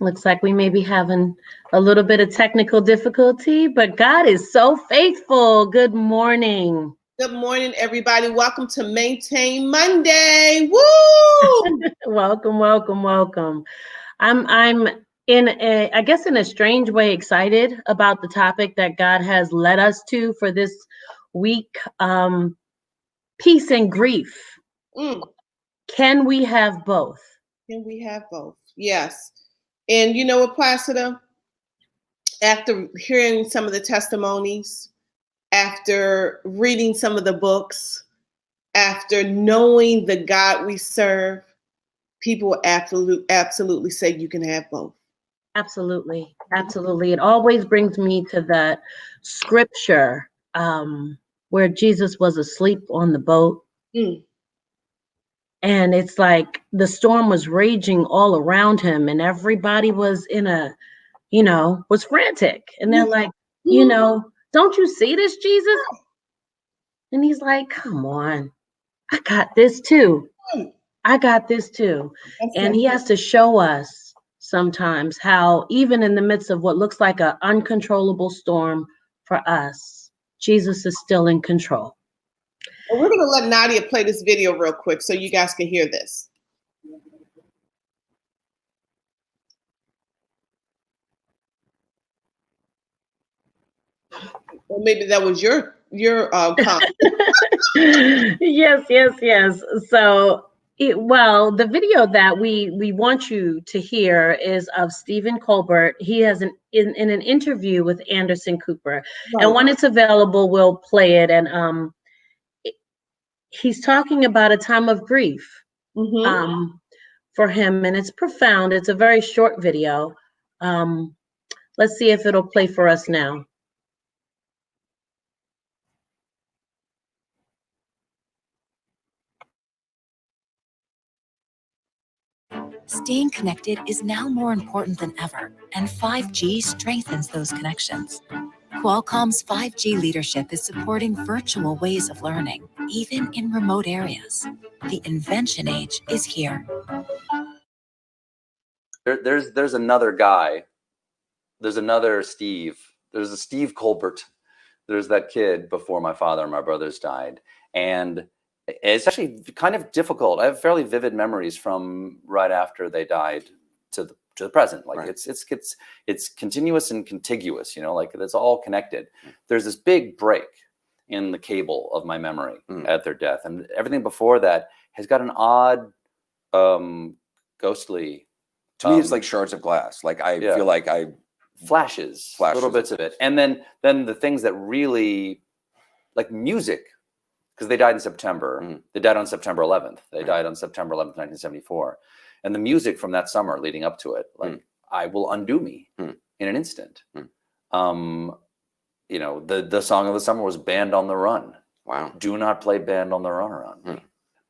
Looks like we may be having a little bit of technical difficulty, but God is so faithful. Good morning. Good morning, everybody. Welcome to Maintain Monday. Woo! Welcome, welcome, welcome. I'm in a strange way excited about the topic that God has led us to for this week. Peace and grief. Mm. Can we have both? Can we have both? Yes. And you know what, Placida? After hearing some of the testimonies, after reading some of the books, after knowing the God we serve, people will absolutely say you can have both. Absolutely. Absolutely. It always brings me to that scripture where Jesus was asleep on the boat. Mm. And it's like the storm was raging all around him, and everybody was was frantic. And they're like, don't you see this, Jesus? And he's like, come on, I got this too. I got this too. And he has to show us sometimes how, even in the midst of what looks like an uncontrollable storm for us, Jesus is still in control. And we're going to let Nadia play this video real quick so you guys can hear this. Or maybe that was your comment. Yes. So, the video that we want you to hear is of Stephen Colbert. He has in an interview with Anderson Cooper, right. And when it's available, we'll play it. And he's talking about a time of grief for him, and it's profound. It's a very short video. Let's see if it'll play for us now. Staying connected is now more important than ever, and 5G strengthens those connections. Qualcomm's 5G leadership is supporting virtual ways of learning, even in remote areas. The invention age is here. There's another guy. There's another Steve. There's a Steve Colbert. There's that kid before my father and my brothers died. And it's actually kind of difficult. I have fairly vivid memories from right after they died to the present. Like, right. It's continuous and contiguous, like it's all connected. There's this big break in the cable of my memory at their death. And everything before that has got an odd, ghostly. To me, it's like shards of glass. Like I feel like flashes, little bits of it. And then the things that really, like music, because they died in September. They died on September 11th. They died on September 11th, 1974. And the music from that summer leading up to it, like, I will undo me in an instant. The song of the summer was Band on the Run. Wow. Do not play Band on the Run around me.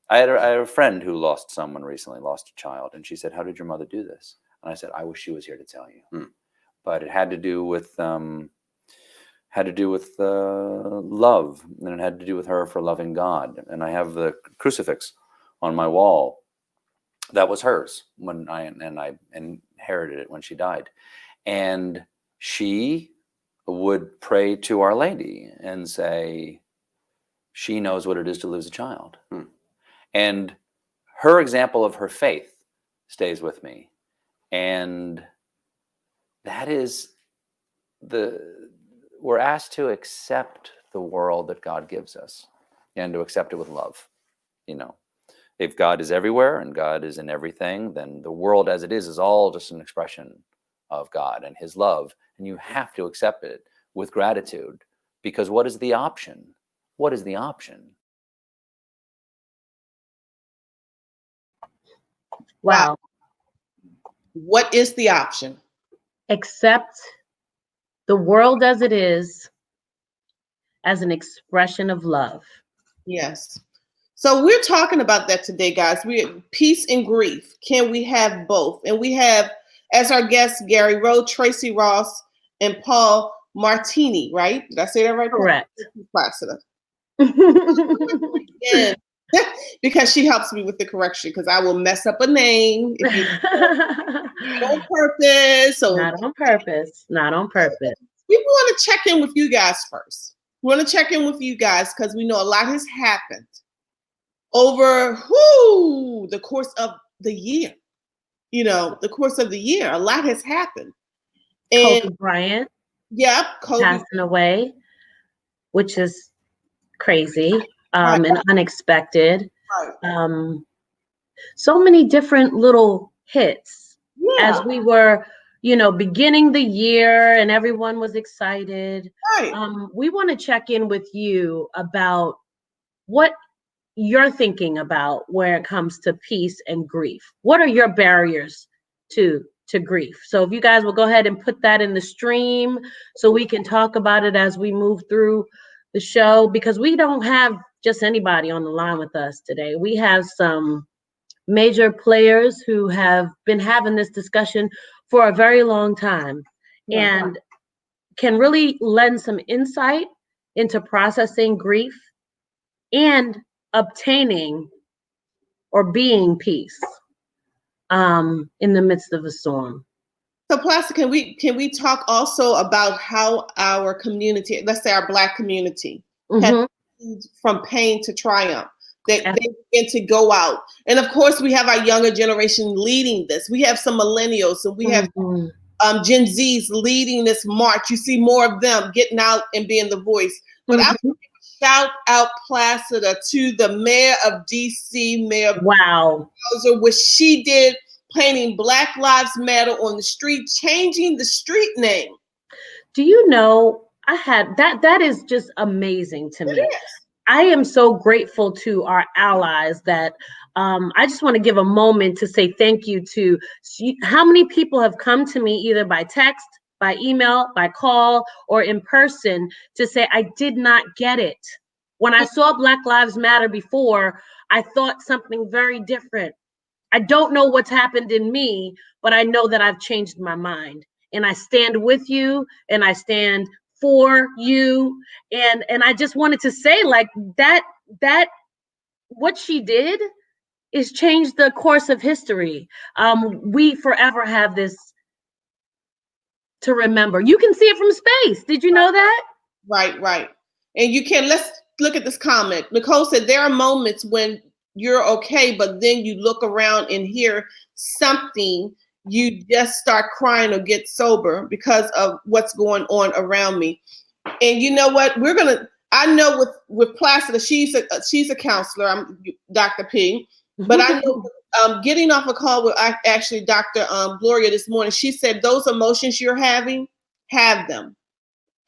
I had a friend who lost someone recently, lost a child. And she said, how did your mother do this? And I said, I wish she was here to tell you. But it had to do with love, and it had to do with her for loving God. And I have the crucifix on my wall that was hers when I inherited it when she died. And she would pray to Our Lady and say, she knows what it is to lose a child. And her example of her faith stays with me. And that is we're asked to accept the world that God gives us and to accept it with love. If God is everywhere and God is in everything, then the world as it is all just an expression of God and his love. And you have to accept it with gratitude, because what is the option? What is the option? Wow. What is the option? Accept the world as it is, as an expression of love. Yes. So we're talking about that today, guys. Peace and grief. Can we have both? And we have as our guests Gary Rowe, Tracy Ross, and Paul Martini, right? Did I say that right? Correct. Placida. Again, because she helps me with the correction, because I will mess up a name if you not on purpose. So not on purpose. Not on purpose. We want to check in with you guys first. We want to check in with you guys because we know a lot has happened over the course of the year. You know, the course of the year, a lot has happened. And Kobe Bryant. Yep, Kobe passing away, which is crazy Right. and unexpected. Right. So many different little hits Yeah. as we were, beginning the year and everyone was excited. Right. We want to check in with you about what you're thinking about where it comes to peace and grief. What are your barriers to grief? So if you guys will go ahead and put that in the stream so we can talk about it as we move through the show, because we don't have just anybody on the line with us today. We have some major players who have been having this discussion for a very long time and can really lend some insight into processing grief and obtaining or being peace in the midst of a storm. So, Placida, can we talk also about how our community, let's say our Black community, has moved from pain to triumph? They begin to go out, and of course, we have our younger generation leading this. We have some millennials, and we have Gen Zs leading this march. You see more of them getting out and being the voice. But I shout out Placida to the mayor of DC, Mayor Bowser, what she did, painting Black Lives Matter on the street, changing the street name. Do you know, I had that is just amazing to me. I am so grateful to our allies that I just want to give a moment to say thank you to how many people have come to me either by text, by email, by call, or in person to say, I did not get it. When I saw Black Lives Matter before, I thought something very different. I don't know what's happened in me, but I know that I've changed my mind. And I stand with you and I stand for you. And I just wanted to say like that what she did is change the course of history. We forever have this to remember. You can see it from space. Did you know that? Right. And you can, let's look at this comment. Nicole said there are moments when you're okay, but then you look around and hear something, you just start crying or get sober because of what's going on around me. And you know what? I know with Placida, she's a counselor. I'm Dr. P. But I know getting off a call with actually Dr. Gloria this morning, she said those emotions you're having, have them.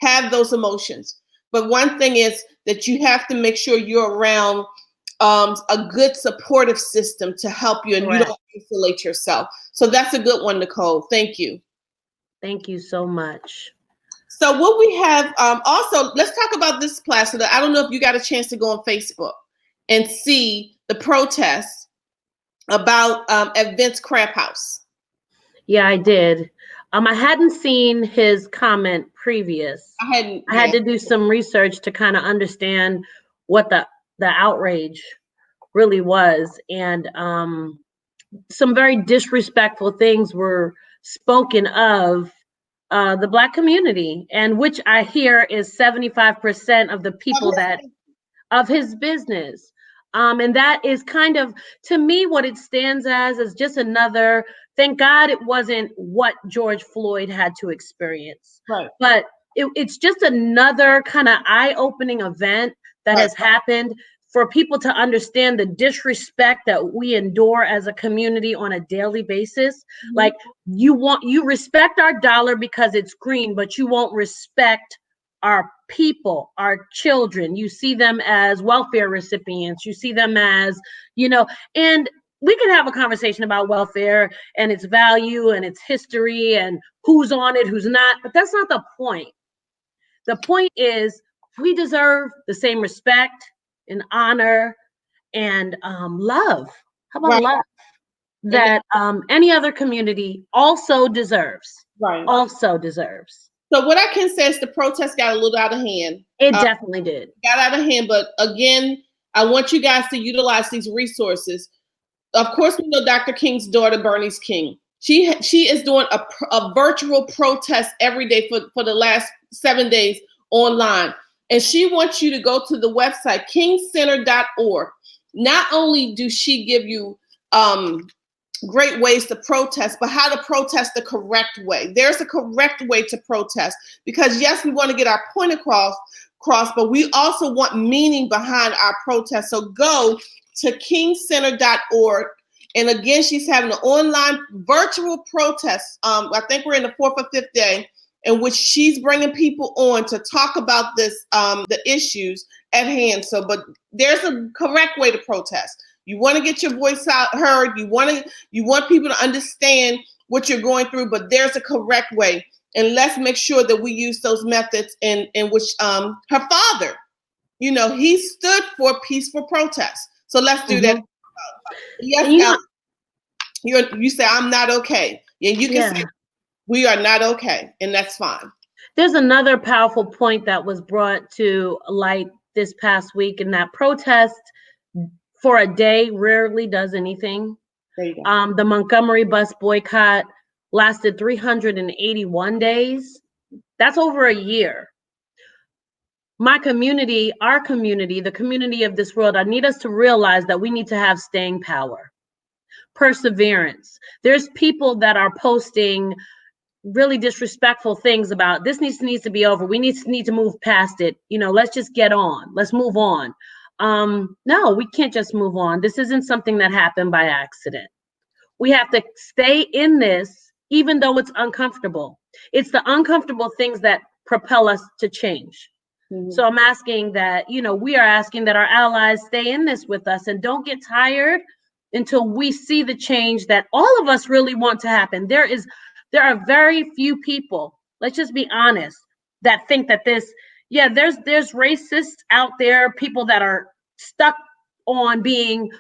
Have those emotions. But one thing is that you have to make sure you're around a good supportive system to help you and you don't isolate yourself. So that's a good one, Nicole. Thank you. Thank you so much. So what we have, also, let's talk about this, Placida. I don't know if you got a chance to go on Facebook and see the protests about at Vince Crab House. Yeah, I did. I hadn't seen his comment previous. I had to do some research to kind of understand what the outrage really was. And some very disrespectful things were spoken of the Black community, and which I hear is 75% of the people of his business. And that is kind of, to me, what it stands as is just another, thank God it wasn't what George Floyd had to experience. Right. But it's just another kind of eye-opening event that has happened for people to understand the disrespect that we endure as a community on a daily basis. Like you respect our dollar because it's green, but you won't respect our people, our children. You see them as welfare recipients. You see them as, and we can have a conversation about welfare and its value and its history and who's on it, who's not, but that's not the point. The point is we deserve the same respect and honor and love. How about love? That any other community also deserves. Also deserves. So what I can say is the protest got a little out of hand. It definitely did. Got out of hand, but again, I want you guys to utilize these resources. Of course, we know Dr. King's daughter, Bernice King. She is doing a virtual protest every day for the last 7 days online. And she wants you to go to the website, kingcenter.org. Not only do she give you great ways to protest, but how to protest the correct way. There's a correct way to protest, because yes, we want to get our point across, but we also want meaning behind our protest. So go to kingcenter.org. And again, she's having an online virtual protest. I think we're in the 4th or 5th day, in which she's bringing people on to talk about this, the issues at hand. So, but there's a correct way to protest. You want to get your voice out heard. You want people to understand what you're going through, but there's a correct way. And let's make sure that we use those methods in which her father, he stood for peaceful protest. So let's do that. Yes, you say I'm not okay. And you can say we are not okay, and that's fine. There's another powerful point that was brought to light this past week, and that protest for a day rarely does anything. There you go. The Montgomery bus boycott lasted 381 days. That's over a year. My community, our community, the community of this world, I need us to realize that we need to have staying power, perseverance. There's people that are posting really disrespectful things about this needs to be over. We need to move past it. Let's just get on. Let's move on. No, we can't just move on. This isn't something that happened by accident. We have to stay in this, even though it's uncomfortable. It's the uncomfortable things that propel us to change. Mm-hmm. So I'm asking that, we are asking that our allies stay in this with us and don't get tired until we see the change that all of us really want to happen. There are very few people, let's just be honest, that think that there's racists out there, people that are stuck on being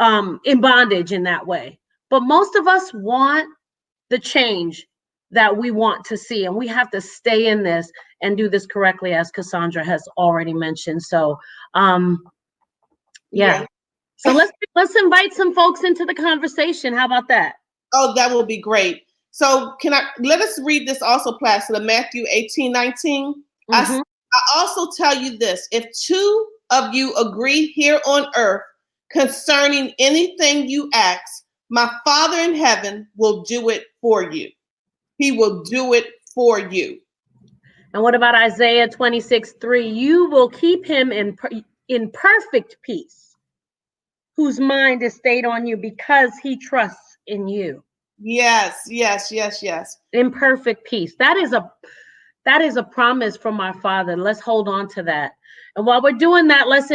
in bondage in that way. But most of us want the change that we want to see, and we have to stay in this and do this correctly, as Cassandra has already mentioned. So so let's invite some folks into the conversation. How about that? Oh, that will be great. So let us read this also, Placida, Matthew 18:19. Mm-hmm. I also tell you this: if two of you agree here on earth concerning anything you ask, my Father in heaven will do it for you. He will do it for you. And what about Isaiah 26:3? You will keep him in perfect peace, whose mind is stayed on you because he trusts in you. Yes. In perfect peace. That is a promise from our Father. Let's hold on to that. And while we're doing that, let's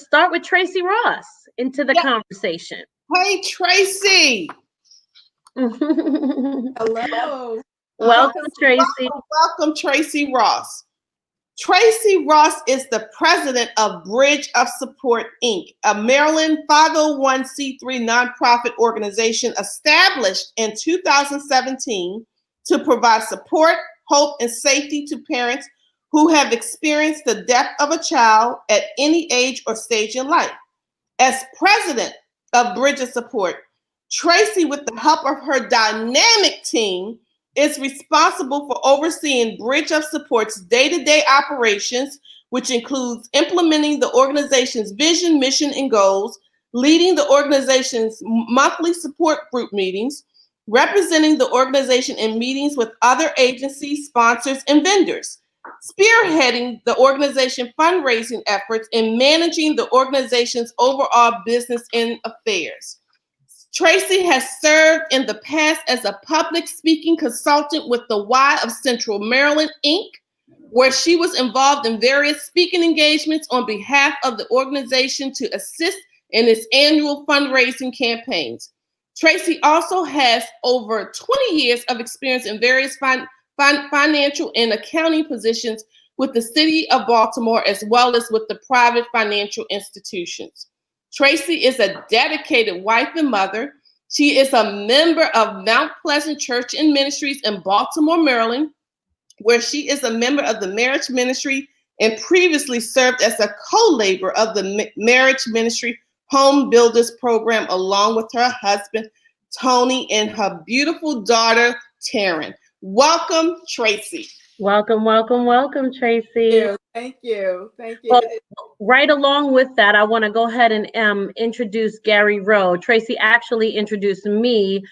start with Tracy Ross into the conversation. Hey, Tracy. Hello. Welcome, Tracy. Welcome, Tracy Ross. Tracy Ross is the president of Bridge of Support, Inc., a Maryland 501c3 nonprofit organization established in 2017 to provide support, hope, and safety to parents who have experienced the death of a child at any age or stage in life. As president of Bridge of Support, Tracy, with the help of her dynamic team, is responsible for overseeing Bridge of Support's day-to-day operations, which includes implementing the organization's vision, mission, and goals, leading the organization's monthly support group meetings, representing the organization in meetings with other agencies, sponsors, and vendors, spearheading the organization fundraising efforts, and managing the organization's overall business and affairs. Tracy has served in the past as a public speaking consultant with the Y of Central Maryland, Inc., where she was involved in various speaking engagements on behalf of the organization to assist in its annual fundraising campaigns. Tracy also has over 20 years of experience in various financial and accounting positions with the city of Baltimore, as well as with the private financial institutions. Tracy is a dedicated wife and mother. She is a member of Mount Pleasant Church and Ministries in Baltimore, Maryland, where she is a member of the marriage ministry and previously served as a co-laborer of the Marriage Ministry Home Builders Program, along with her husband, Tony, and her beautiful daughter, Taryn. Welcome, Tracy. Welcome, welcome, welcome, Tracy. Thank you. Thank you. Well, right along with that, I want to go ahead and introduce Gary Rowe. Tracy actually introduced me.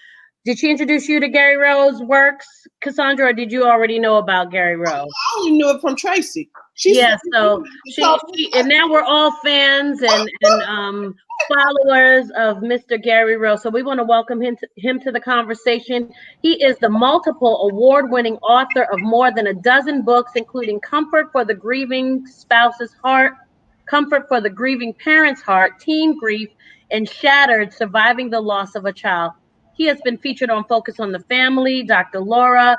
Did she introduce you to Gary Rowe's works, Cassandra, or did you already know about Gary Rowe? I only knew it from Tracy. Yeah, so she and now we're all fans and followers of Mr. Gary Rowe. So we want to welcome him to the conversation. He is the multiple award-winning author of more than a dozen books, including Comfort for the Grieving Spouse's Heart, Comfort for the Grieving Parent's Heart, Teen Grief, and Shattered: Surviving the Loss of a Child. He has been featured on Focus on the Family, Dr. Laura,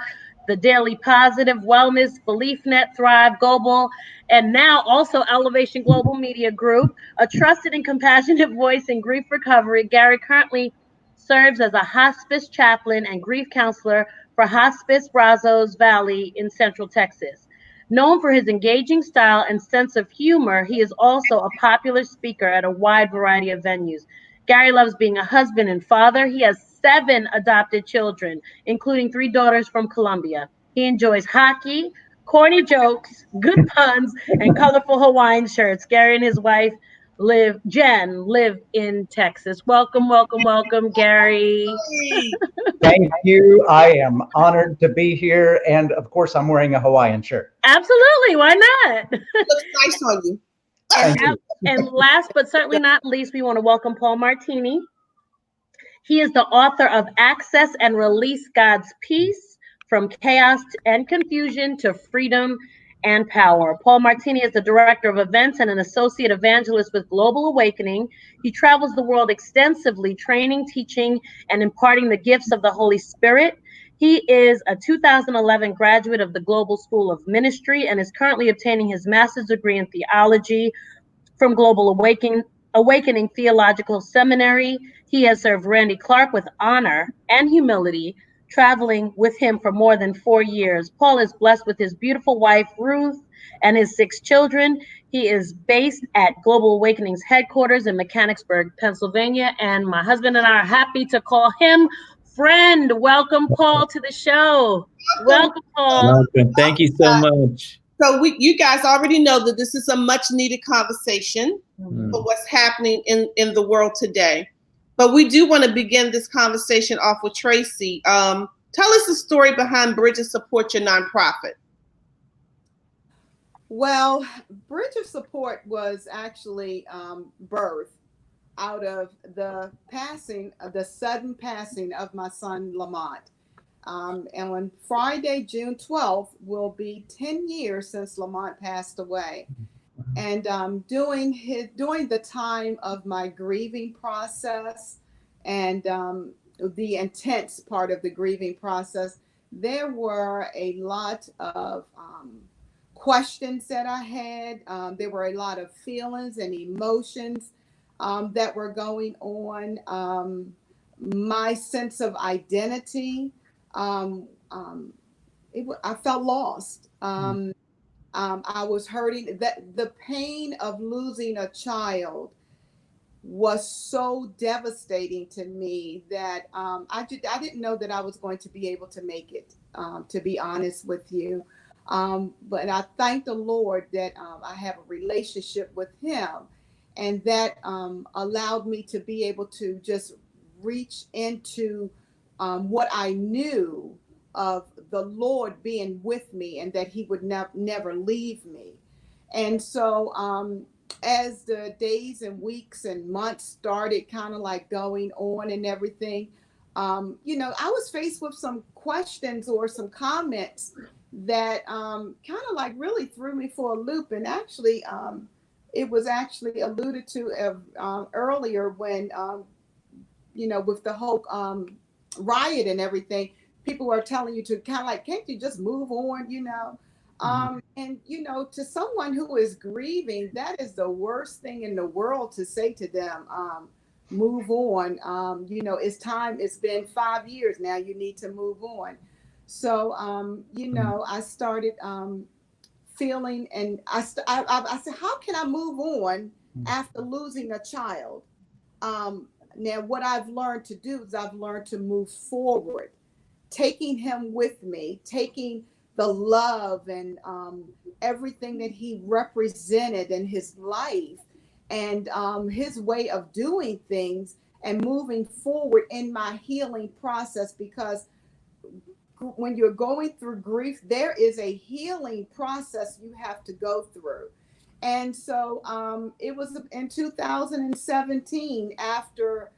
The Daily Positive, Wellness, BeliefNet, Thrive, Global, and now also Elevation Global Media Group. A trusted and compassionate voice in grief recovery, Gary currently serves as a hospice chaplain and grief counselor for Hospice Brazos Valley in Central Texas. Known for his engaging style and sense of humor, he is also a popular speaker at a wide variety of venues. Gary loves being a husband and father. He has 7 adopted children, including 3 daughters from Colombia. He enjoys hockey, corny jokes, good puns, and colorful Hawaiian shirts. Gary and his wife Jen live in Texas. Welcome, welcome, welcome, Gary. Thank you. I am honored to be here. And of course, I'm wearing a Hawaiian shirt. Absolutely. Why not? Looks nice on you. And last but certainly not least, we want to welcome Paul Martini. He is the author of Access and Release God's Peace: From Chaos and Confusion to Freedom and Power. Paul Martini is the director of events and an associate evangelist with Global Awakening. He travels the world extensively, training, teaching, and imparting the gifts of the Holy Spirit. He is a 2011 graduate of the Global School of Ministry and is currently obtaining his master's degree in theology from Global Awakening Theological Seminary. He has served Randy Clark with honor and humility, traveling with him for more than 4 years. Paul is blessed with his beautiful wife, Ruth, and his 6 children. He is based at Global Awakening's headquarters in Mechanicsburg, Pennsylvania, and my husband and I are happy to call him friend. Welcome, Paul, to the show. Welcome, Paul. Welcome. Thank you so much. So you guys already know that this is a much needed conversation for what's happening in the world today. But we do want to begin this conversation off with Tracy. Tell us the story behind Bridge of Support, your nonprofit. Well, Bridge of Support was actually birthed out of the sudden passing of my son Lamont. And on Friday, June 12th, will be 10 years since Lamont passed away. And during the time of my grieving process and the intense part of the grieving process, there were a lot of questions that I had. There were a lot of feelings and emotions that were going on. My sense of identity, I felt lost. I was hurting. That the pain of losing a child was so devastating to me that I didn't know that I was going to be able to make it, to be honest with you. But I thank the Lord that I have a relationship with him, and that allowed me to be able to just reach into what I knew of the Lord being with me, and that he would never leave me. And so as the days and weeks and months started kind of like going on and everything, I was faced with some questions or some comments that kind of like really threw me for a loop. And actually, it was actually alluded to earlier when, with the whole riot and everything, people were telling you to kind of like, can't you just move on, And, to someone who is grieving, that is the worst thing in the world to say to them, move on. It's been 5 years now, you need to move on. So, I started feeling, and I said, how can I move on after losing a child? Now, what I've learned to do is I've learned to move forward, taking him with me, taking the love and everything that he represented in his life, and his way of doing things, and moving forward in my healing process. Because when you're going through grief, there is a healing process you have to go through. And so it was in 2017, after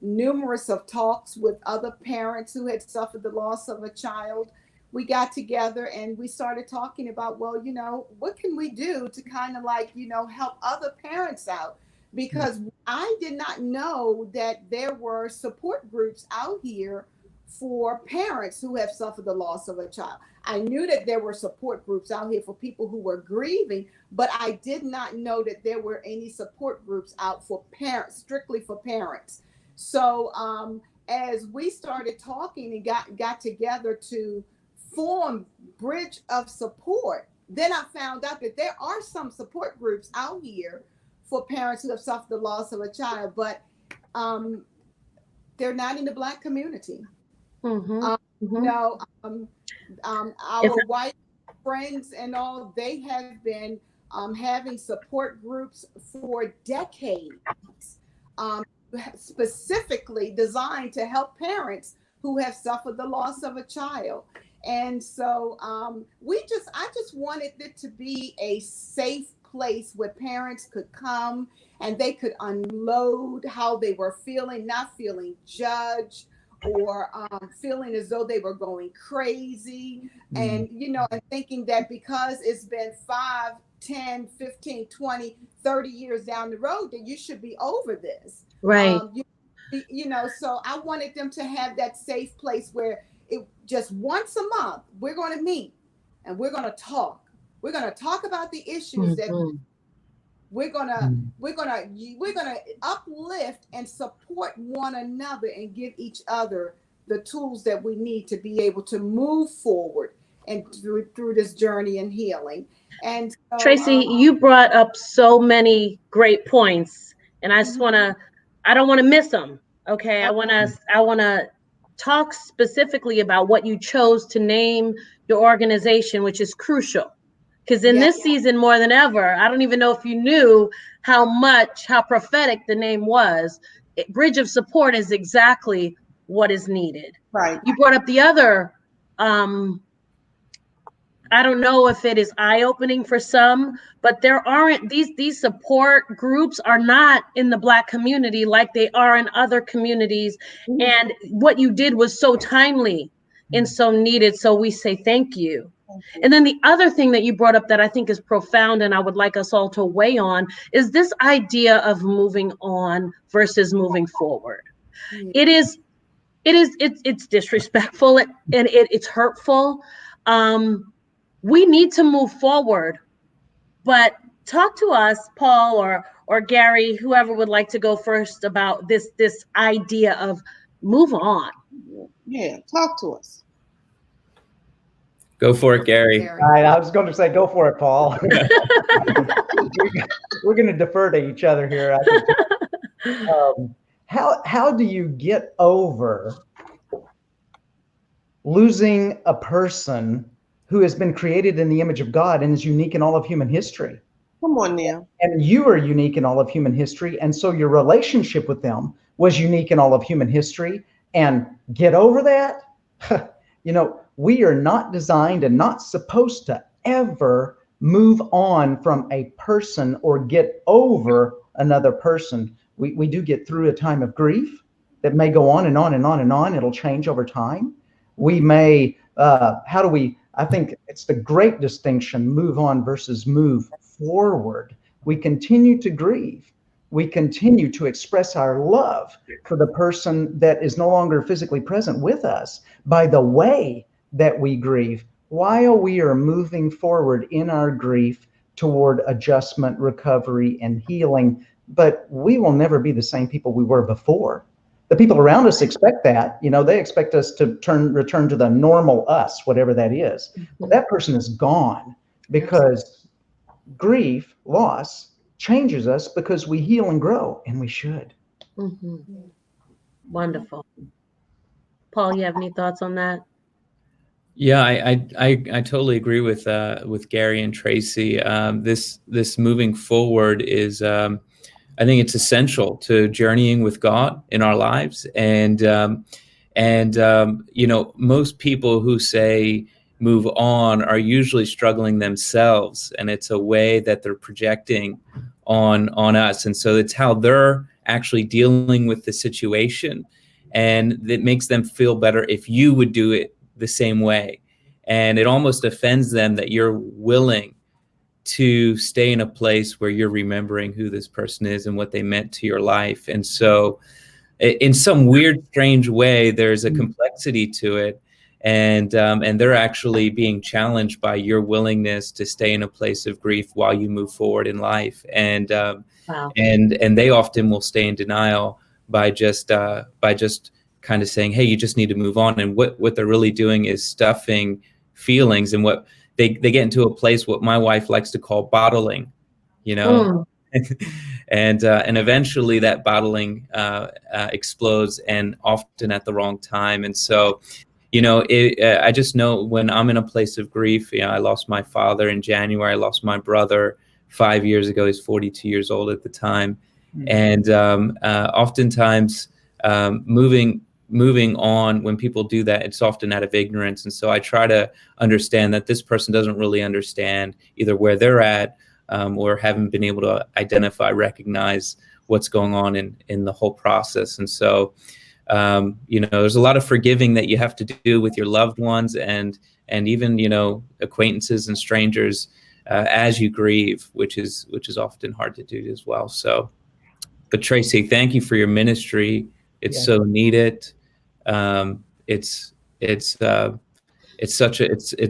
numerous of talks with other parents who had suffered the loss of a child, we got together and we started talking about, well, what can we do to kind of like, help other parents out? Because I did not know that there were support groups out here for parents who have suffered the loss of a child. I knew that there were support groups out here for people who were grieving, but I did not know that there were any support groups out for parents, strictly for parents. So as we started talking and got together to form Bridge of Support, then I found out that there are some support groups out here for parents who have suffered the loss of a child, but they're not in the Black community. Our white friends and all, they have been having support groups for decades, specifically designed to help parents who have suffered the loss of a child. And so I just wanted it to be a safe place where parents could come and they could unload how they were feeling, not feeling judged or feeling as though they were going crazy. And, and thinking that because it's been 5, 10, 15, 20, 30 years down the road, that you should be over this. Right. So I wanted them to have that safe place where it just once a month, we're going to meet and we're going to talk. We're going to talk about the issues that we're gonna uplift and support one another and give each other the tools that we need to be able to move forward and through this journey and healing. And so, Tracy, you brought up so many great points, and I just I don't want to miss them. Okay, I want to talk specifically about what you chose to name your organization, which is crucial. Because in this season, more than ever, I don't even know if you knew how prophetic the name was. Bridge of Support is exactly what is needed. Right. You brought up the other, I don't know if it is eye-opening for some, but there aren't, these support groups are not in the Black community like they are in other communities. And what you did was so timely and so needed. So we say thank you. And then the other thing that you brought up that I think is profound and I would like us all to weigh on is this idea of moving on versus moving forward. It's disrespectful and it's hurtful. We need to move forward, but talk to us, Paul or Gary, whoever would like to go first, about this idea of move on. Yeah, talk to us. Go for it, Gary. All right, I was going to say, go for it, Paul. We're going to defer to each other here. How do you get over losing a person who has been created in the image of God and is unique in all of human history? Come on now. And you are unique in all of human history, and so your relationship with them was unique in all of human history. And get over that? We are not designed and not supposed to ever move on from a person or get over another person. We do get through a time of grief that may go on and on and on and on. It'll change over time. We may, I think it's the great distinction, move on versus move forward. We continue to grieve. We continue to express our love for the person that is no longer physically present with us by the way that we grieve, while we are moving forward in our grief toward adjustment, recovery, and healing. But we will never be the same people we were before. The people around us expect that. They expect us to return to the normal us, whatever that is. Well, that person is gone. because grief, loss, changes us because we heal and grow, and we should. Mm-hmm. Wonderful. Paul, you have any thoughts on that? Yeah, I totally agree with Gary and Tracy. This moving forward is, I think it's essential to journeying with God in our lives. And you know, most people who say move on are usually struggling themselves, and it's a way that they're projecting on us. And so it's how they're actually dealing with the situation, and it makes them feel better if you would do it the same way. And it almost offends them that you're willing to stay in a place where you're remembering who this person is and what they meant to your life. And so in some weird, strange way, there's a complexity to it. And they're actually being challenged by your willingness to stay in a place of grief while you move forward in life. And Wow. and they often will stay in denial by just kind of saying, hey, you just need to move on. And what they're really doing is stuffing feelings, and what they get into a place what my wife likes to call bottling, you know. And eventually that bottling explodes, and often at the wrong time. And so, you know, I just know when I'm in a place of grief, you know, I lost my father in January. I lost my brother 5 years ago. He's 42 years old at the time. And oftentimes moving on, when people do that, it's often out of ignorance. And so I try to understand that this person doesn't really understand either where they're at, or haven't been able to identify, recognize what's going on in the whole process. And so, you know, there's a lot of forgiving that you have to do with your loved ones, and even, you know, acquaintances and strangers as you grieve, which is often hard to do as well. So, but Tracy, thank you for your ministry. It's so needed. It's a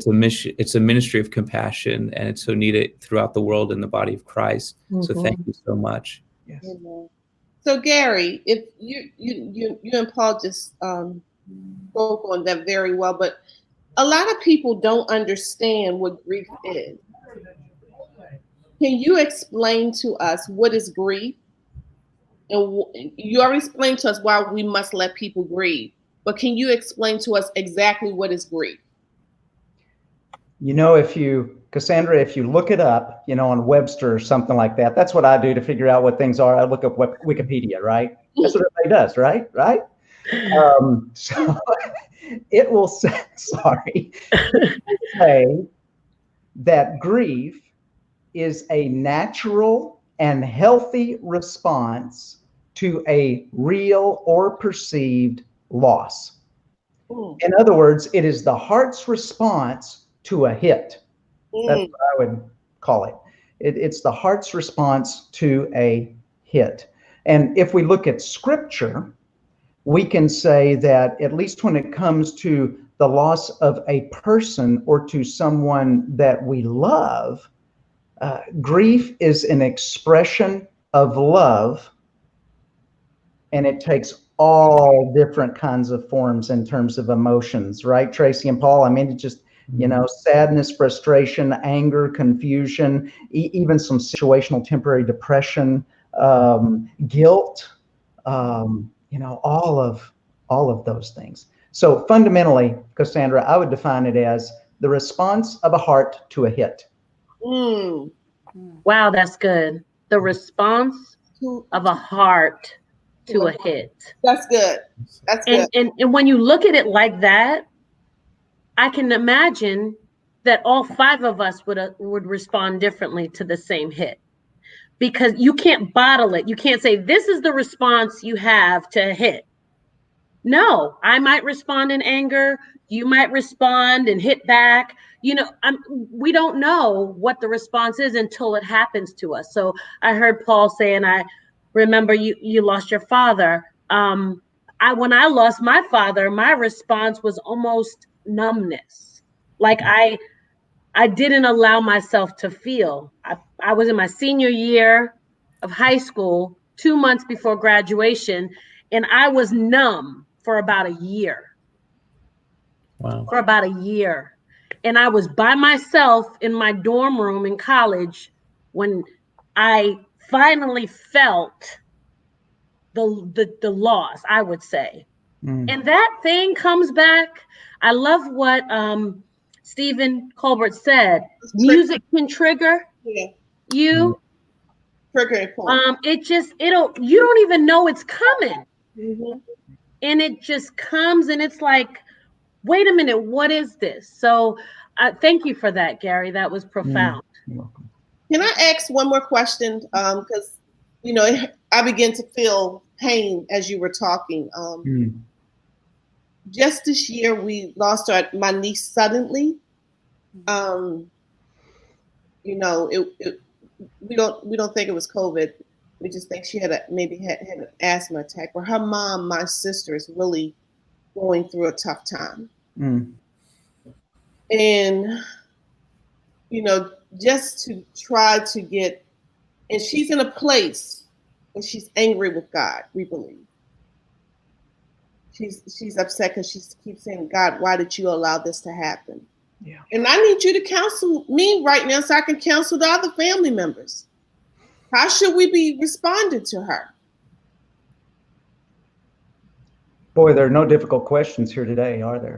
mission. It's a ministry of compassion, and it's so needed throughout the world in the body of Christ. So thank you so much. Yes. So Gary, if you and Paul just spoke on that very well, but a lot of people don't understand what grief is. Can you explain to us what is grief? And you already explained to us why we must let people grieve, but can you explain to us exactly what is grief? You know, Cassandra, if you look it up, you know, on Webster or something like that, that's what I do to figure out what things are. I look up Wikipedia, right? That's what everybody does, right? Right? So it will say, say that grief is a natural and healthy response to a real or perceived loss. In other words, it is the heart's response to a hit. That's what I would call it. It's the heart's response to a hit. And if we look at scripture, we can say that at least when it comes to the loss of a person or to someone that we love, grief is an expression of love, and it takes all different kinds of forms in terms of emotions, right, Tracy and Paul? I mean, it just, you know, sadness, frustration, anger, confusion, even some situational temporary depression, guilt, you know, all of those things. So fundamentally, Cassandra, I would define it as the response of a heart to a hit. Wow, that's good. The response of a heart to a hit. That's good. That's good. And when you look at it like that, I can imagine that all 5 of us would respond differently to the same hit, because you can't bottle it. You can't say this is the response you have to a hit. No, I might respond in anger. You might respond and hit back. You know, we don't know what the response is until it happens to us. So I heard Paul saying, I remember you lost your father. When I lost my father, my response was almost numbness. Like I didn't allow myself to feel. I was in my senior year of high school, 2 months before graduation, and I was numb for about a year. Wow. For about a year. And I was by myself in my dorm room in college when I finally felt the loss, I would say. And that thing comes back. I love what Stephen Colbert said. Music can trigger you. Trigger point. You don't even know it's coming. Mm-hmm. And it just comes and it's like, wait a minute, what is this? So thank you for that, Gary. That was profound. You're welcome. Can I ask one more question? Because, I began to feel pain as you were talking. Just this year, we lost my niece suddenly. We don't think it was COVID. We just think she had maybe had an asthma attack. Where her mom, my sister, is really going through a tough time. And just to try to get, and she's in a place where she's angry with God. We believe she's upset because she keeps saying, "God, why did you allow this to happen?" Yeah. And I need you to counsel me right now so I can counsel the other family members. How should we be responding to her? Boy, there are no difficult questions here today, are there?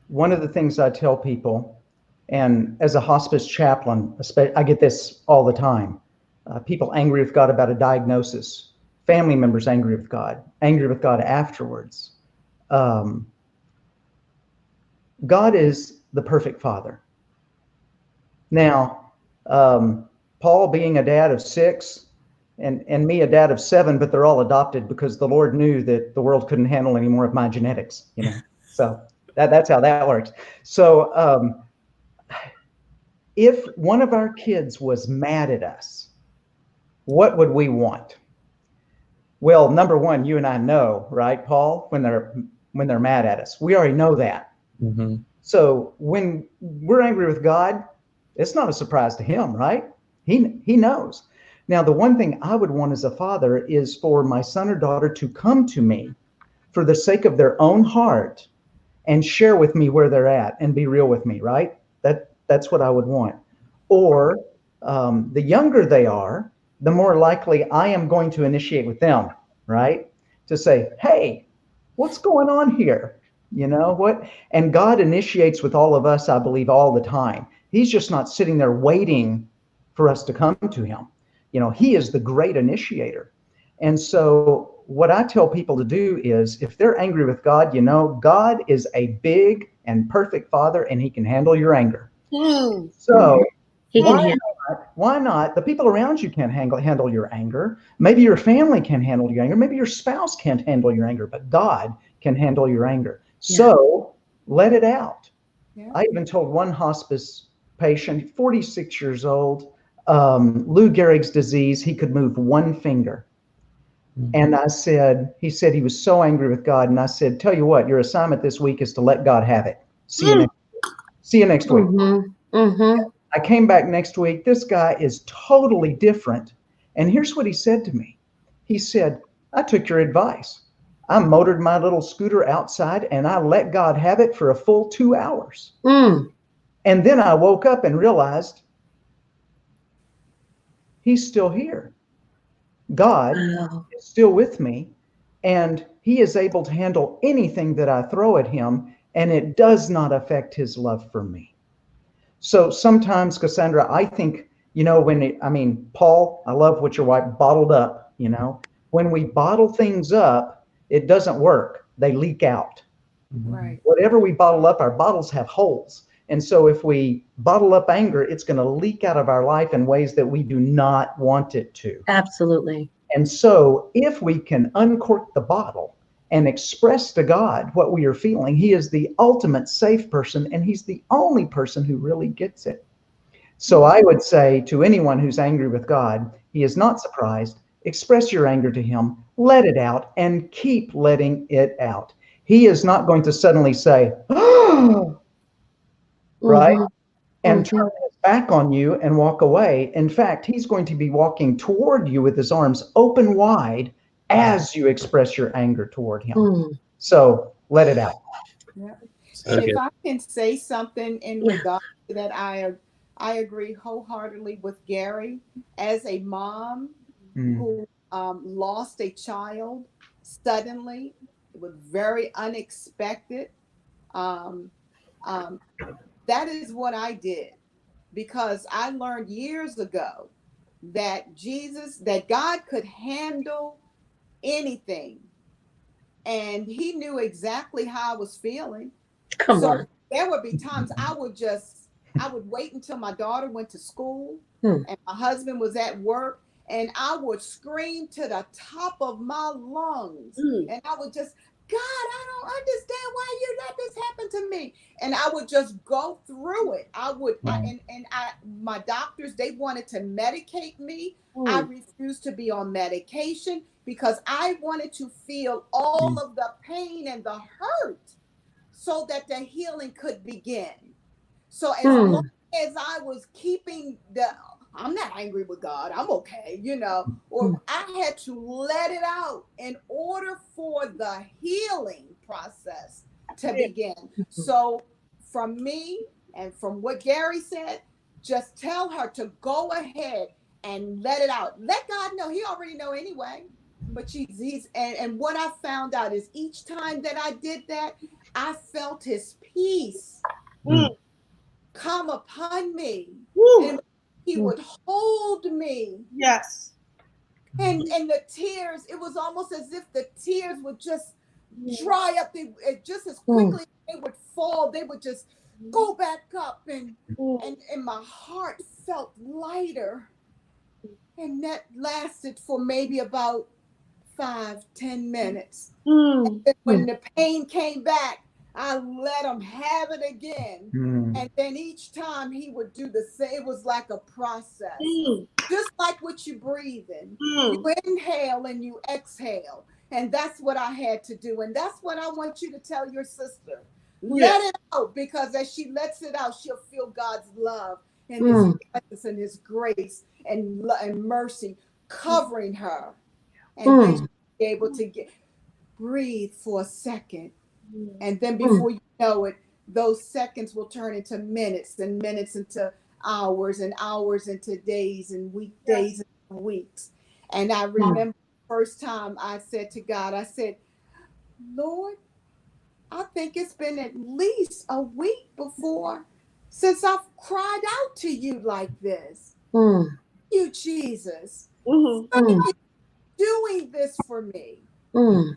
One of the things I tell people, and as a hospice chaplain, I get this all the time. People angry with God about a diagnosis, family members angry with God afterwards. God is the perfect father. Now, Paul being a dad of 6 and me a dad of 7, but they're all adopted because the Lord knew that the world couldn't handle any more of my genetics, So that's how that works. So if one of our kids was mad at us, what would we want? Well, number one, you and I know, right, Paul, when they're mad at us. We already know that. Mm-hmm. So when we're angry with God, it's not a surprise to him, right? He knows. Now, the one thing I would want as a father is for my son or daughter to come to me for the sake of their own heart and share with me where they're at and be real with me, right? That's what I would want. Or the younger they are, the more likely I am going to initiate with them, right? To say, hey, what's going on here? What? And God initiates with all of us, I believe, all the time. He's just not sitting there waiting for us to come to him. He is the great initiator. And so what I tell people to do is, if they're angry with God, God is a big and perfect father, and he can handle your anger. So why not? The people around you can't handle your anger. Maybe your family can't handle your anger. Maybe your spouse can't handle your anger, but God can handle your anger. So let it out. Yeah. I even told one hospice patient, 46 years old, Lou Gehrig's disease, he could move one finger. And he said he was so angry with God. And I said, tell you what, your assignment this week is to let God have it. See you next week. I came back next week. This guy is totally different. And here's what he said to me. He said, I took your advice. I motored my little scooter outside and I let God have it for a full 2 hours. And then I woke up and realized he's still here. God is still with me, and he is able to handle anything that I throw at him, and it does not affect his love for me. So sometimes, Cassandra, I think, Paul, I love what your wife bottled up, when we bottle things up, it doesn't work. They leak out. Right. Whatever we bottle up, our bottles have holes. And so if we bottle up anger, it's going to leak out of our life in ways that we do not want it to. Absolutely. And so if we can uncork the bottle and express to God what we are feeling, he is the ultimate safe person, and he's the only person who really gets it. So I would say to anyone who's angry with God, he is not surprised. Express your anger to him, let it out, and keep letting it out. He is not going to suddenly say, oh, right? And turn his back on you and walk away. In fact, he's going to be walking toward you with his arms open wide, as you express your anger toward him. Mm. So let it out. Yeah. So And if good. I can say something in Yeah. regard to that, I agree wholeheartedly with Gary. As a mom Mm. who lost a child suddenly, it was very unexpected. Um, um, that is what I did because I learned years ago that God could handle anything, and He knew exactly how I was feeling. Come So on. there would be times I would wait until my daughter went to school Mm. and my husband was at work, and I would scream to the top of my lungs, Mm. and I would just, God, I don't understand why you let this happen to me. And I would just go through it. I would and I my doctors, they wanted to medicate me. I Mm. refused to be on medication because I wanted to feel all of the pain and the hurt so that the healing could begin. So as long Mm. as I was keeping I'm not angry with God, I'm okay, or Mm. I had to let it out in order for the healing process to Yeah. begin. So from me and from what Gary said, just tell her to go ahead and let it out. Let God know. He already know anyway. But he's and what I found out is each time that I did that, I felt his peace Mm. come upon me, Woo. and he Mm. would hold me, Yes. and the tears, it was almost as if the tears would just dry up. Just as Mm. quickly as they would fall, they would just go back up, Mm. and my heart felt lighter. And that lasted for maybe about 5-10 minutes. Mm. And Mm. when the pain came back, I let him have it again. Mm. And then each time he would do the same. It was like a process, Mm. just like what you breathe in. You Mm. inhale and you exhale. And that's what I had to do. And that's what I want you to tell your sister. Yeah. Let it out, because as she lets it out, she'll feel God's love and his Mm. presence and his grace and mercy covering her. And then she'll Mm. be able to breathe for a second. Mm. And then Mm. before you know it, those seconds will turn into minutes, and minutes into hours, and hours into days, and Yes. weekdays and weeks. And I Mm. remember the first time I said to God, I said, Lord, I think it's been at least a week before since I've cried out to you like this. Mm. You, Jesus. Mm. Thank Mm. you for doing this for me. Mm.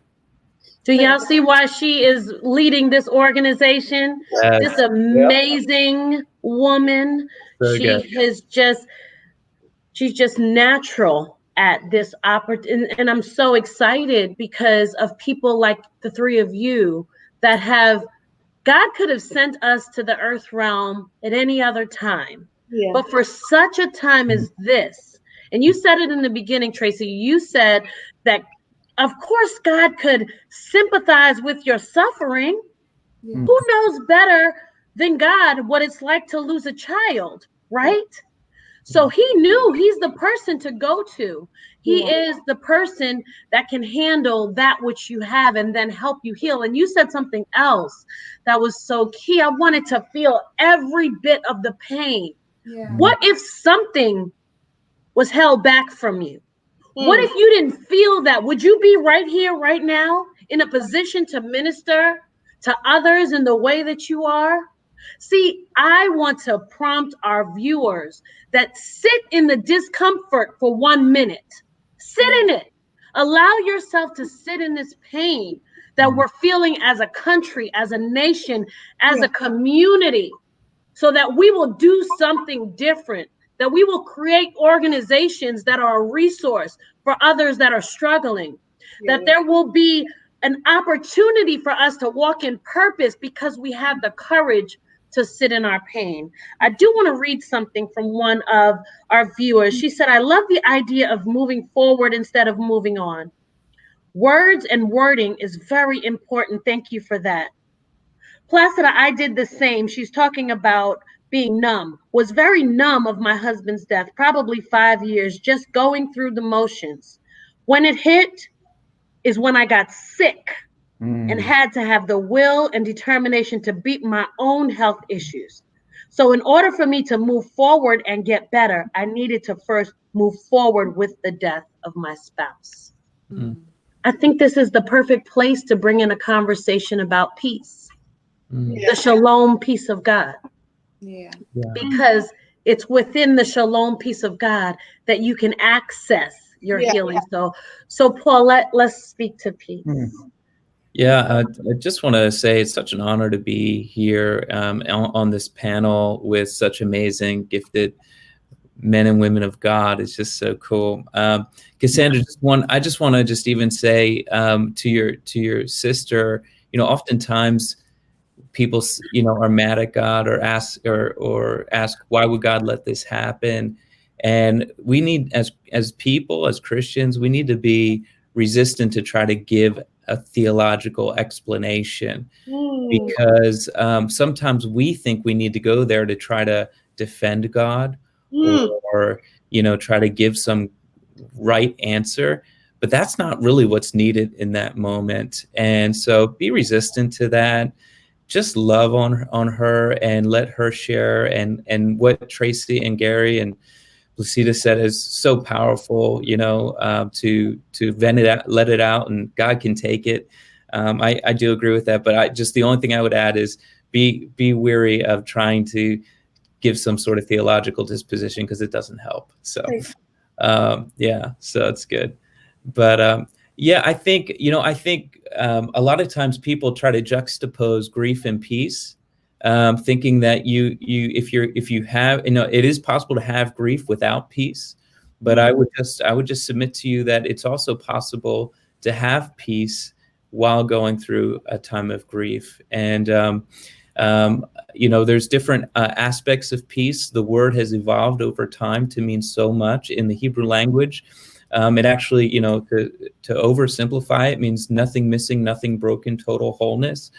Do And y'all see why she is leading this organization? Yes. This Yep. amazing woman. So She good. has just, she's just natural at this opportunity. And I'm so excited because of people like the three of you that have, God could have sent us to the earth realm at any other time. Yeah. But for such a time as this, and you said it in the beginning, Tracy, you said that, of course, God could sympathize with your suffering. yes, Who knows better than God what it's like to lose a child, yes, right? So he knew he's the person to go to. He Yeah. is the person that can handle that which you have and then help you heal. And you said something else that was so key. I wanted to feel every bit of the pain. yes, What if something was held back from you? What Mm. if you didn't feel that? Would you be right here, right now, in a position to minister to others in the way that you are? See, I want to prompt our viewers that sit in the discomfort for 1 minute. Sit yes, in it. Allow yourself to sit in this pain that we're feeling as a country, as a nation, as Yeah. a community, so that we will do something different, that we will create organizations that are a resource for others that are struggling, Yeah. that there will be an opportunity for us to walk in purpose because we have the courage to sit in our pain. I do want to read something from one of our viewers. She said, I love the idea of moving forward instead of moving on. Words and wording is very important. Thank you for that. Placida, I did the same. She's talking about being numb, was very numb of my husband's death, probably 5 years, just going through the motions. When it hit, is when I got sick and had to have the will and determination to beat my own health issues. So, in order for me to move forward and get better, I needed to first move forward with the death of my spouse. I think this is the perfect place to bring in a conversation about peace, the shalom peace of God. Yeah. Because it's within the shalom peace of God that you can access your healing. So Paul, let's speak to peace. Yeah, I just want to say it's such an honor to be here on this panel with such amazing, gifted men and women of God. It's just so cool. Cassandra, I just want to just even say to your sister, oftentimes people, are mad at God or ask why would God let this happen? And we need, as people, as Christians, we need to be resistant to try to give a theological explanation, because sometimes we think we need to go there to try to defend God or try to give some right answer, but that's not really what's needed in that moment. And so be resistant to that. Just love on her and let her share, and what Tracy and Gary and Placida said is so powerful, to vent it out, let it out, and God can take it. I do agree with that, but the only thing I would add is be weary of trying to give some sort of theological disposition, because it doesn't help. So, so it's good. But I think a lot of times people try to juxtapose grief and peace, thinking that if you have, it is possible to have grief without peace, but I would just submit to you that it's also possible to have peace while going through a time of grief. And there's different aspects of peace. The word has evolved over time to mean so much in the Hebrew language. It actually, to oversimplify, it means nothing missing, nothing broken, total wholeness.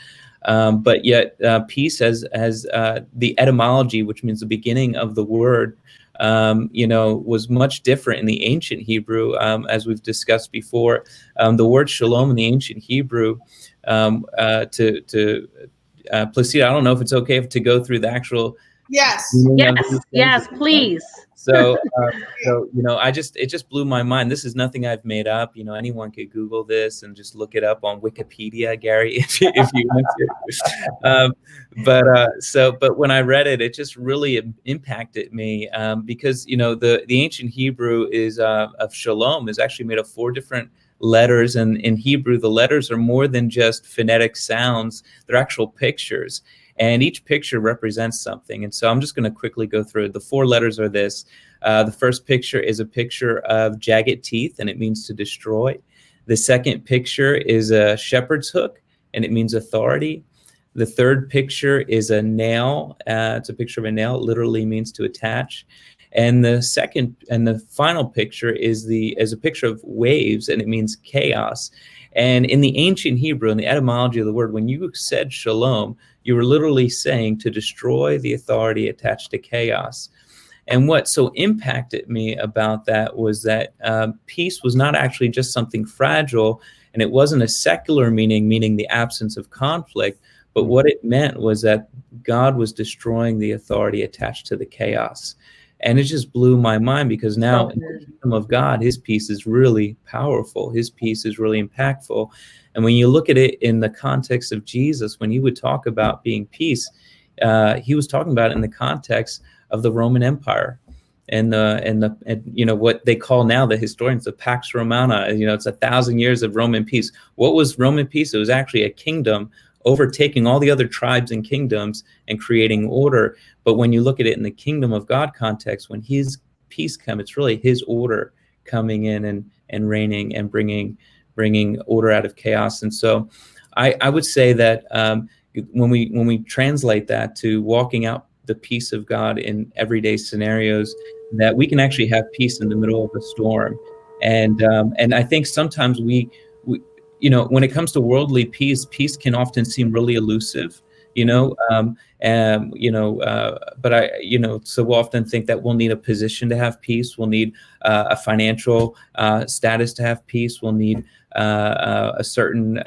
But yet peace has the etymology, which means the beginning of the word, was much different in the ancient Hebrew, as we've discussed before. The word shalom in the ancient Hebrew, Placida, I don't know if it's okay to go through the actual. Yes, please. So, it just blew my mind. This is nothing I've made up. Anyone could Google this and just look it up on Wikipedia, Gary, if you want to. But when I read it, it just really impacted me, because the ancient Hebrew is of shalom is actually made of 4 different letters, and in Hebrew the letters are more than just phonetic sounds. They're actual pictures, and each picture represents something. And so I'm just going to quickly go through it. The 4 letters are this. The first picture is a picture of jagged teeth, and it means to destroy. The second picture is a shepherd's hook, and it means authority. The third picture is a nail. It's a picture of a nail. It literally means to attach. And the second and the final picture is a picture of waves, and it means chaos. And in the ancient Hebrew, in the etymology of the word, when you said shalom, you were literally saying to destroy the authority attached to chaos. And what so impacted me about that was that peace was not actually just something fragile, and it wasn't a secular meaning the absence of conflict, but what it meant was that God was destroying the authority attached to the chaos. And it just blew my mind, because now in the kingdom of God, his peace is really powerful. His peace is really impactful. And when you look at it in the context of Jesus, when he would talk about being peace, he was talking about it in the context of the Roman Empire and what they call now, the historians, the Pax Romana. It's 1,000 years of Roman peace. What was Roman peace? It was actually a kingdom overtaking all the other tribes and kingdoms and creating order. But when you look at it in the kingdom of God context, when his peace comes, it's really his order coming in and reigning and bringing order out of chaos. And so I would say that when we translate that to walking out the peace of God in everyday scenarios, that we can actually have peace in the middle of a storm. And I think sometimes we when it comes to worldly peace can often seem really elusive. But I, so often think that we'll need a position to have peace. We'll need a financial status to have peace. We'll need a certain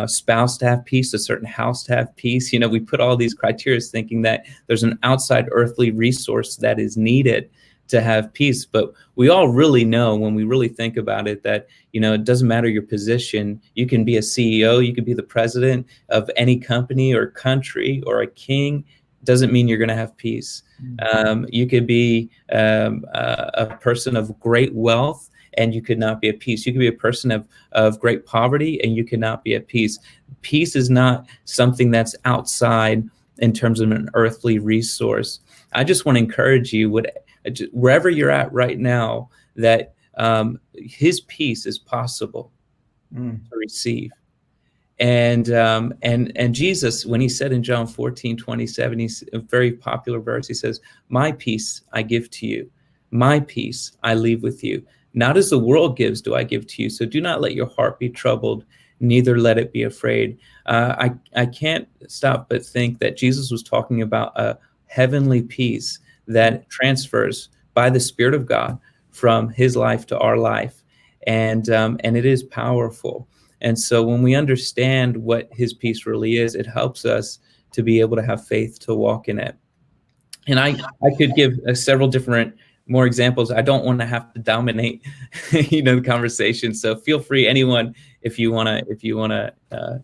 spouse to have peace, a certain house to have peace. We put all these criteria thinking that there's an outside earthly resource that is needed to have peace. But we all really know, when we really think about it, that, it doesn't matter your position. You can be a CEO, you could be the president of any company or country or a king. Doesn't mean you're going to have peace. You could be a person of great wealth and you could not be at peace. You could be a person of great poverty and you could not be at peace. Peace is not something that's outside in terms of an earthly resource. I just want to encourage you, wherever you're at right now, that his peace is possible to receive. And Jesus, when he said in John 14:27, he's a very popular verse. He says, "My peace I give to you. My peace I leave with you. Not as the world gives do I give to you. So do not let your heart be troubled, neither let it be afraid." I can't stop but think that Jesus was talking about a heavenly peace that transfers by the Spirit of God from his life to our life. And it is powerful. And so when we understand what his peace really is, it helps us to be able to have faith to walk in it. And I could give several different more examples. I don't want to have to dominate, the conversation. So feel free, anyone, if you want to.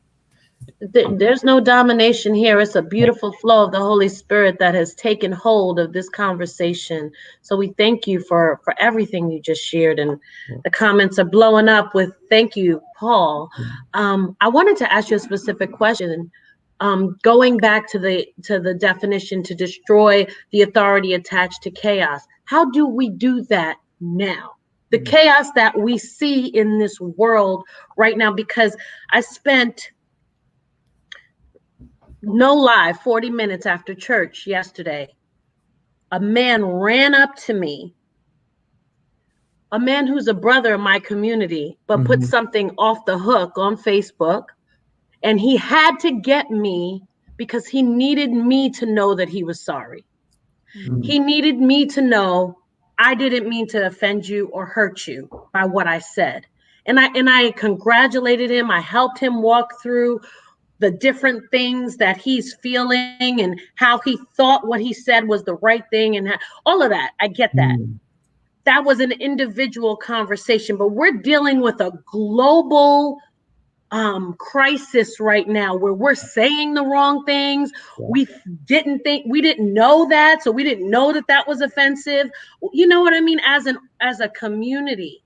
There's no domination here. It's a beautiful flow of the Holy Spirit that has taken hold of this conversation. So we thank you for everything you just shared, and the comments are blowing up with thank you, Paul. I wanted to ask you a specific question. Going back to the definition, to destroy the authority attached to chaos. How do we do that now? The chaos that we see in this world right now, because I spent, no lie, 40 minutes after church yesterday, a man ran up to me, a man who's a brother in my community, but put something off the hook on Facebook. And he had to get me because he needed me to know that he was sorry. He needed me to know I didn't mean to offend you or hurt you by what I said. And I congratulated him. I helped him walk through the different things that he's feeling and how he thought what he said was the right thing and all of that. I get that. That was an individual conversation, but we're dealing with a global crisis right now where we're saying the wrong things. We didn't know that, so we didn't know that was offensive. You know what I mean? As a community,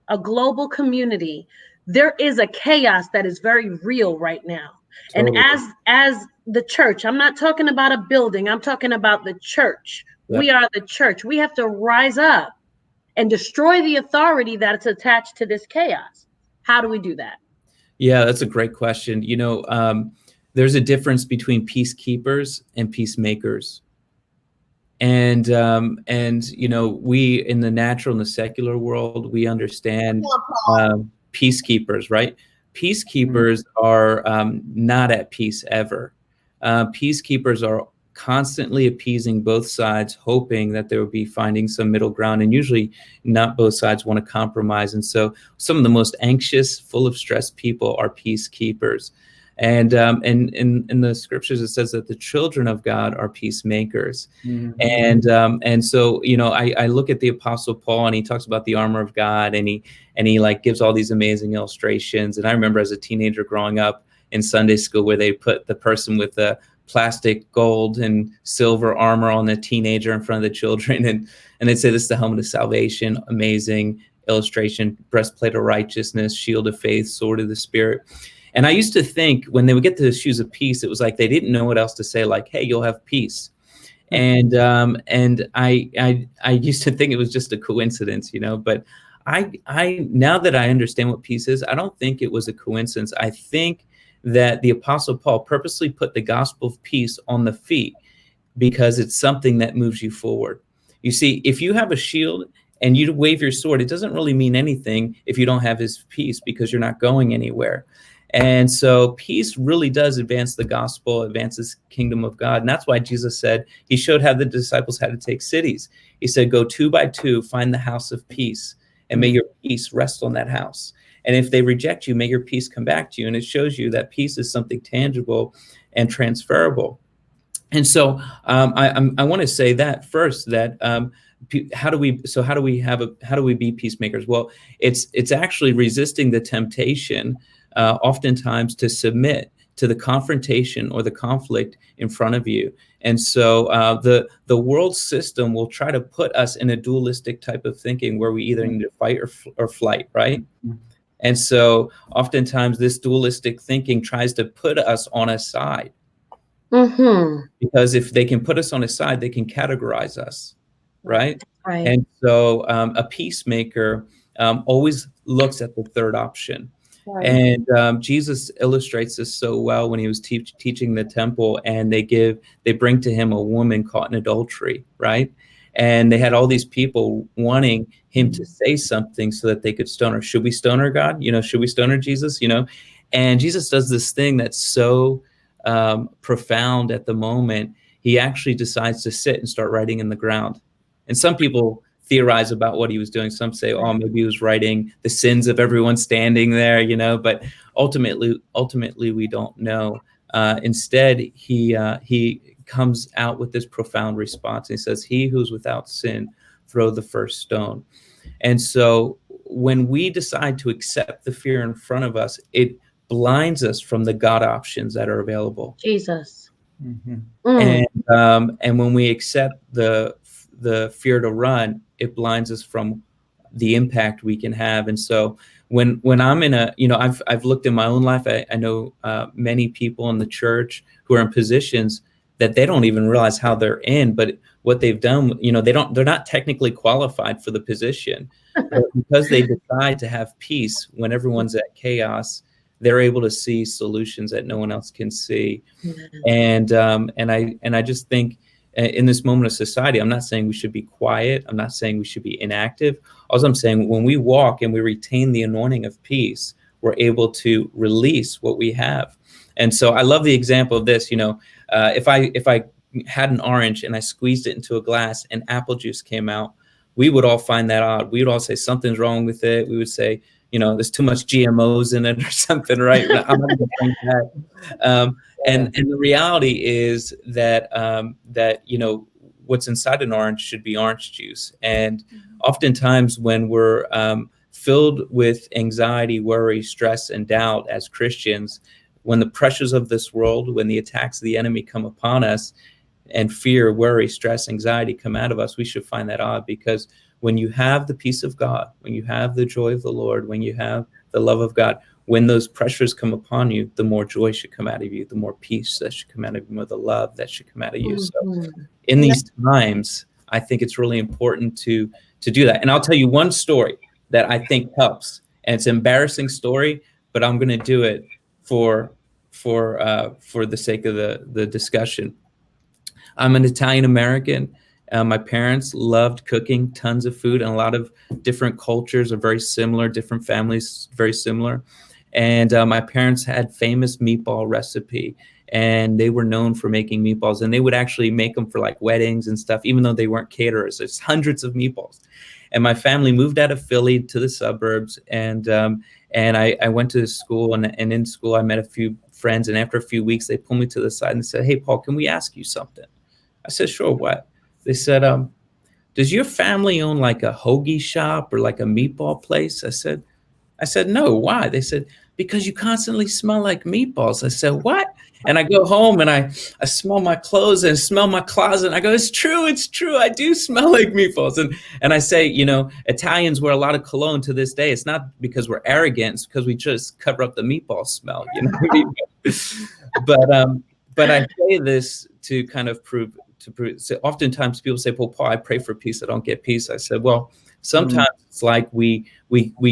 a global community, there is a chaos that is very real right now. Totally. And as the church, I'm not talking about a building, I'm talking about the church. Yep. We are the church. We have to rise up and destroy the authority that's attached to this chaos. How do we do that? Yeah, that's a great question. There's a difference between peacekeepers and peacemakers. And we in the natural and the secular world, we understand peacekeepers, right? Peacekeepers are not at peace ever. Peacekeepers are constantly appeasing both sides, hoping that there will be finding some middle ground, and usually not both sides want to compromise. And so some of the most anxious, full of stress people are peacekeepers. And in the scriptures, it says that the children of God are peacemakers. And so, I look at the Apostle Paul, and he talks about the armor of God, and he like gives all these amazing illustrations. And I remember as a teenager growing up in Sunday school, where they put the person with the plastic gold and silver armor on the teenager in front of the children, and they'd say, "This is the helmet of salvation." Amazing illustration: breastplate of righteousness, shield of faith, sword of the Spirit. And I used to think when they would get to the shoes of peace, it was like they didn't know what else to say, like, "Hey, you'll have peace." And I used to think it was just a coincidence, but I now that I understand what peace is, I don't think it was a coincidence. I think that the Apostle Paul purposely put the gospel of peace on the feet because it's something that moves you forward. You see, if you have a shield and you wave your sword, it doesn't really mean anything if you don't have his peace, because you're not going anywhere. And so peace really does advance the gospel, advances kingdom of God. And that's why Jesus said, he showed how the disciples had to take cities. He said, go 2 by 2, find the house of peace, and may your peace rest on that house. And if they reject you, may your peace come back to you. And it shows you that peace is something tangible and transferable. And so I want to say that first, that how do we be peacemakers? Well, it's actually resisting the temptation, oftentimes, to submit to the confrontation or the conflict in front of you. And so the world system will try to put us in a dualistic type of thinking where we either need to fight or flight, right? And so oftentimes this dualistic thinking tries to put us on a side. Because if they can put us on a side, they can categorize us, right? And so a peacemaker always looks at the third option. And Jesus illustrates this so well when he was teaching the temple, and they bring to him a woman caught in adultery, right? And they had all these people wanting him to say something so that they could stone her. Should we stone her, God? Should we stone her, Jesus? And Jesus does this thing that's so profound at the moment. He actually decides to sit and start writing in the ground. And some people theorize about what he was doing. Some say, oh, maybe he was writing the sins of everyone standing there, but ultimately we don't know. Instead, he comes out with this profound response. He says, he who's without sin, throw the first stone. And so when we decide to accept the fear in front of us, it blinds us from the God options that are available. Jesus. And when we accept the fear to run, it blinds us from the impact we can have. And so when I'm in I've looked in my own life. I know many people in the church who are in positions that they don't even realize how they're in, but what they've done, they're not technically qualified for the position, but because they decide to have peace when everyone's at chaos, they're able to see solutions that no one else can see. And I just think in this moment of society, I'm not saying we should be quiet. I'm not saying we should be inactive. All I'm saying, when we walk and we retain the anointing of peace, we're able to release what we have. And so I love the example of this. If I had an orange and I squeezed it into a glass and apple juice came out, we would all find that odd. We would all say something's wrong with it. We would say, there's too much GMOs in it or something, right? I'm not gonna think that. And the reality is that what's inside an orange should be orange juice. And oftentimes when we're filled with anxiety, worry, stress, and doubt as Christians, when the pressures of this world, when the attacks of the enemy come upon us, and fear, worry, stress, anxiety come out of us, we should find that odd. Because when you have the peace of God, when you have the joy of the Lord, when you have the love of God, when those pressures come upon you, the more joy should come out of you, the more peace that should come out of you, more the love that should come out of you. So in these times, I think it's really important to do that. And I'll tell you one story that I think helps. And it's an embarrassing story, but I'm going to do it for the sake of the discussion. I'm an Italian American. My parents loved cooking tons of food, and a lot of different cultures are very similar, different families very similar. And my parents had famous meatball recipe, and they were known for making meatballs, and they would actually make them for like weddings and stuff, even though they weren't caterers. It's hundreds of meatballs. And my family moved out of Philly to the suburbs, and I went to school, and in school I met a few friends, and after a few weeks they pulled me to the side and said, "Hey, Paul, can we ask you something?" I said, "Sure, what?" They said, "Does your family own like a hoagie shop or like a meatball place?" I said, "No, why?" They said, "Because you constantly smell like meatballs." I said, "What?" And I go home and I smell my clothes and smell my closet. And I go, it's true. I do smell like meatballs. And I say, Italians wear a lot of cologne to this day. It's not because we're arrogant. It's because we just cover up the meatball smell, But I say this to kind of prove. So oftentimes people say, "Well, Paul, I pray for peace. I don't get peace." I said, well, sometimes it's like we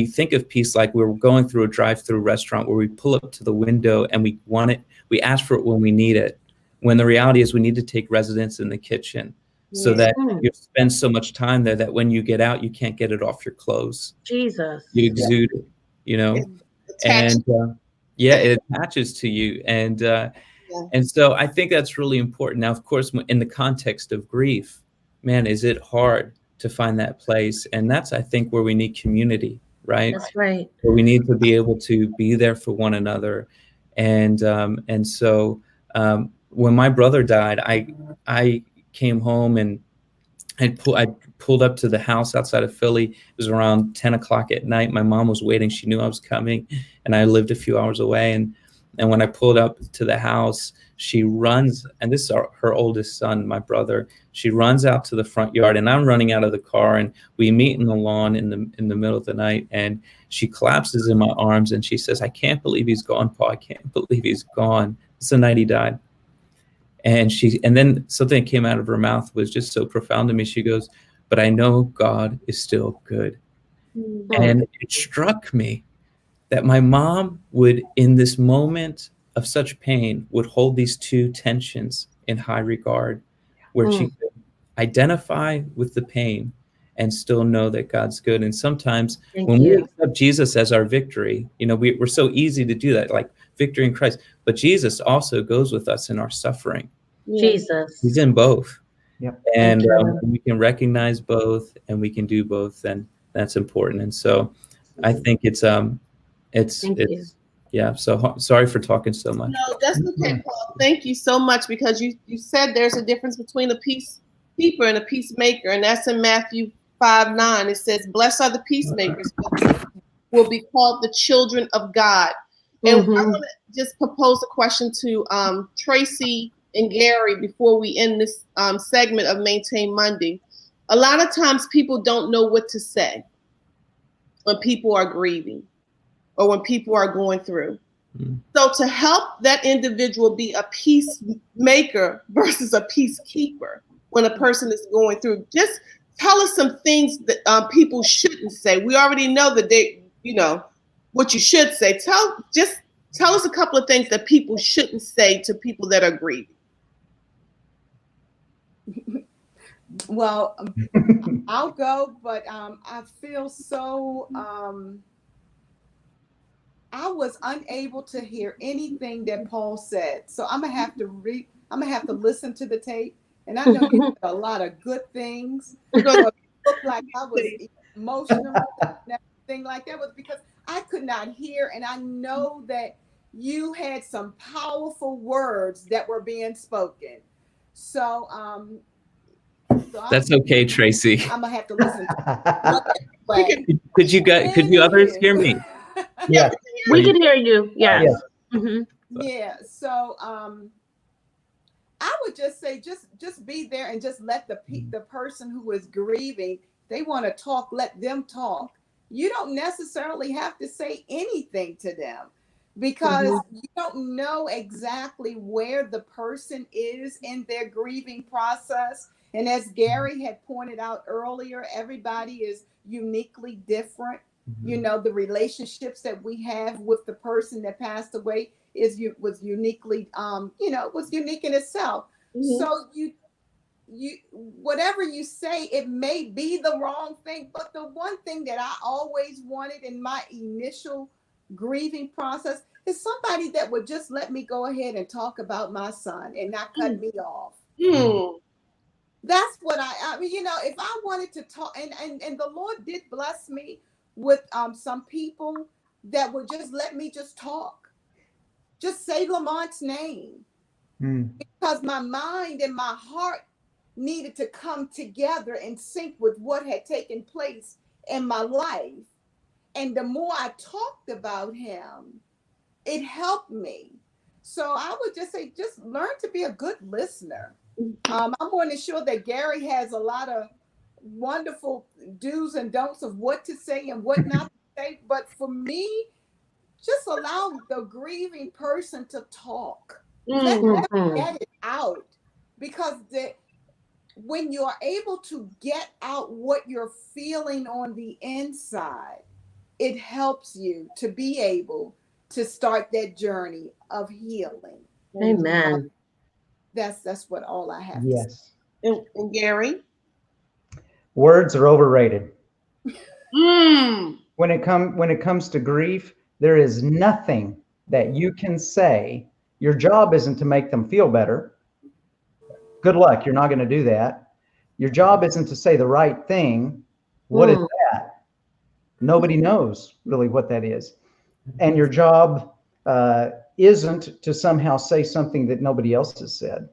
think of peace like we're going through a drive-through restaurant where we pull up to the window and we want it. We ask for it when we need it. When the reality is we need to take residence in the kitchen so that you spend so much time there that when you get out, you can't get it off your clothes. Jesus. You exude it, And Yeah, it attaches to you. And so I think that's really important. Now, of course, in the context of grief, man, is it hard to find that place? And that's, I think, where we need community, right? That's right. Where we need to be able to be there for one another. And so when my brother died, I came home and I pulled up to the house outside of Philly. It was around 10 o'clock at night. My mom was waiting. She knew I was coming, and I lived a few hours away. And when I pulled up to the house, she runs, and this is her oldest son, my brother. She runs out to the front yard, and I'm running out of the car, and we meet in the lawn in the middle of the night. And she collapses in my arms, and she says, "I can't believe he's gone, Paul. I can't believe he's gone." It's the night he died. And then something that came out of her mouth was just so profound to me. She goes, "But I know God is still good." Mm-hmm. And it struck me that my mom would, in this moment of such pain, would hold these two tensions in high regard, where she could identify with the pain and still know that God's good. And sometimes when we accept Jesus as our victory, we're so easy to do that, like victory in Christ. But Jesus also goes with us in our suffering. Jesus. He's in both. Yep. And we can recognize both, and we can do both, and that's important. And so I think it's yeah. So sorry for talking so much. No, that's okay, Paul. Thank you so much, because you said there's a difference between a peacekeeper and a peacemaker, and that's in Matthew 5:9. It says, "Blessed are the peacemakers, will be called the children of God." And I want to just propose a question to Tracy and Gary before we end this segment of Maintain Monday. A lot of times people don't know what to say when people are grieving or when people are going through. So to help that individual be a peacemaker versus a peacekeeper when a person is going through, just tell us some things that people shouldn't say. We already know that what you should say. Tell us a couple of things that people shouldn't say to people that are grieving. Well, I'll go, but I feel so I was unable to hear anything that Paul said. So I'm gonna have to listen to the tape. And I know you said a lot of good things. It looked like I was emotional and everything like that, was because I could not hear, and I know that you had some powerful words that were being spoken. So that's okay, Tracy. I'm gonna have to listen to it. Could you others hear me? Yeah, we can hear you. Yes. Yeah. So I would just say, just be there and just let the person who is grieving, they want to talk, let them talk. You don't necessarily have to say anything to them, because you don't know exactly where the person is in their grieving process. And as Gary had pointed out earlier, everybody is uniquely different. The relationships that we have with the person that passed away was uniquely, was unique in itself. So you whatever you say, it may be the wrong thing, but the one thing that I always wanted in my initial grieving process is somebody that would just let me go ahead and talk about my son and not cut me off. That's what I mean, if I wanted to talk, and the Lord did bless me with some people that would just let me just talk, just say Lamont's name, because my mind and my heart needed to come together and sync with what had taken place in my life. And the more I talked about him, it helped me. So I would just say, just learn to be a good listener. I'm going to sure that Gary has a lot of wonderful do's and don'ts of what to say and what not to say. But for me, just allow the grieving person to talk. Let them get it out. Because when you are able to get out what you're feeling on the inside, it helps you to be able to start that journey of healing. Amen. That's what all I have to say. And Gary? Words are overrated. When it comes to grief, there is nothing that you can say. Your job isn't to make them feel better. Good luck. You're not going to do that. Your job isn't to say the right thing. What is that? Nobody knows really what that is. And your job isn't to somehow say something that nobody else has said.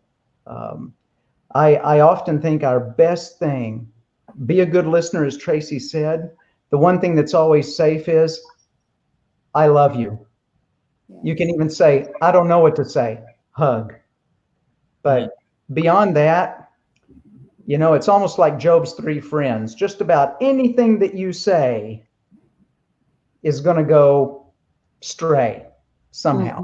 I often think our best thing, be a good listener, as Tracy said. The one thing that's always safe is, I love you. You can even say, I don't know what to say, hug. But beyond that, you know, it's almost like Job's 3 friends. Just about anything that you say is going to go stray somehow,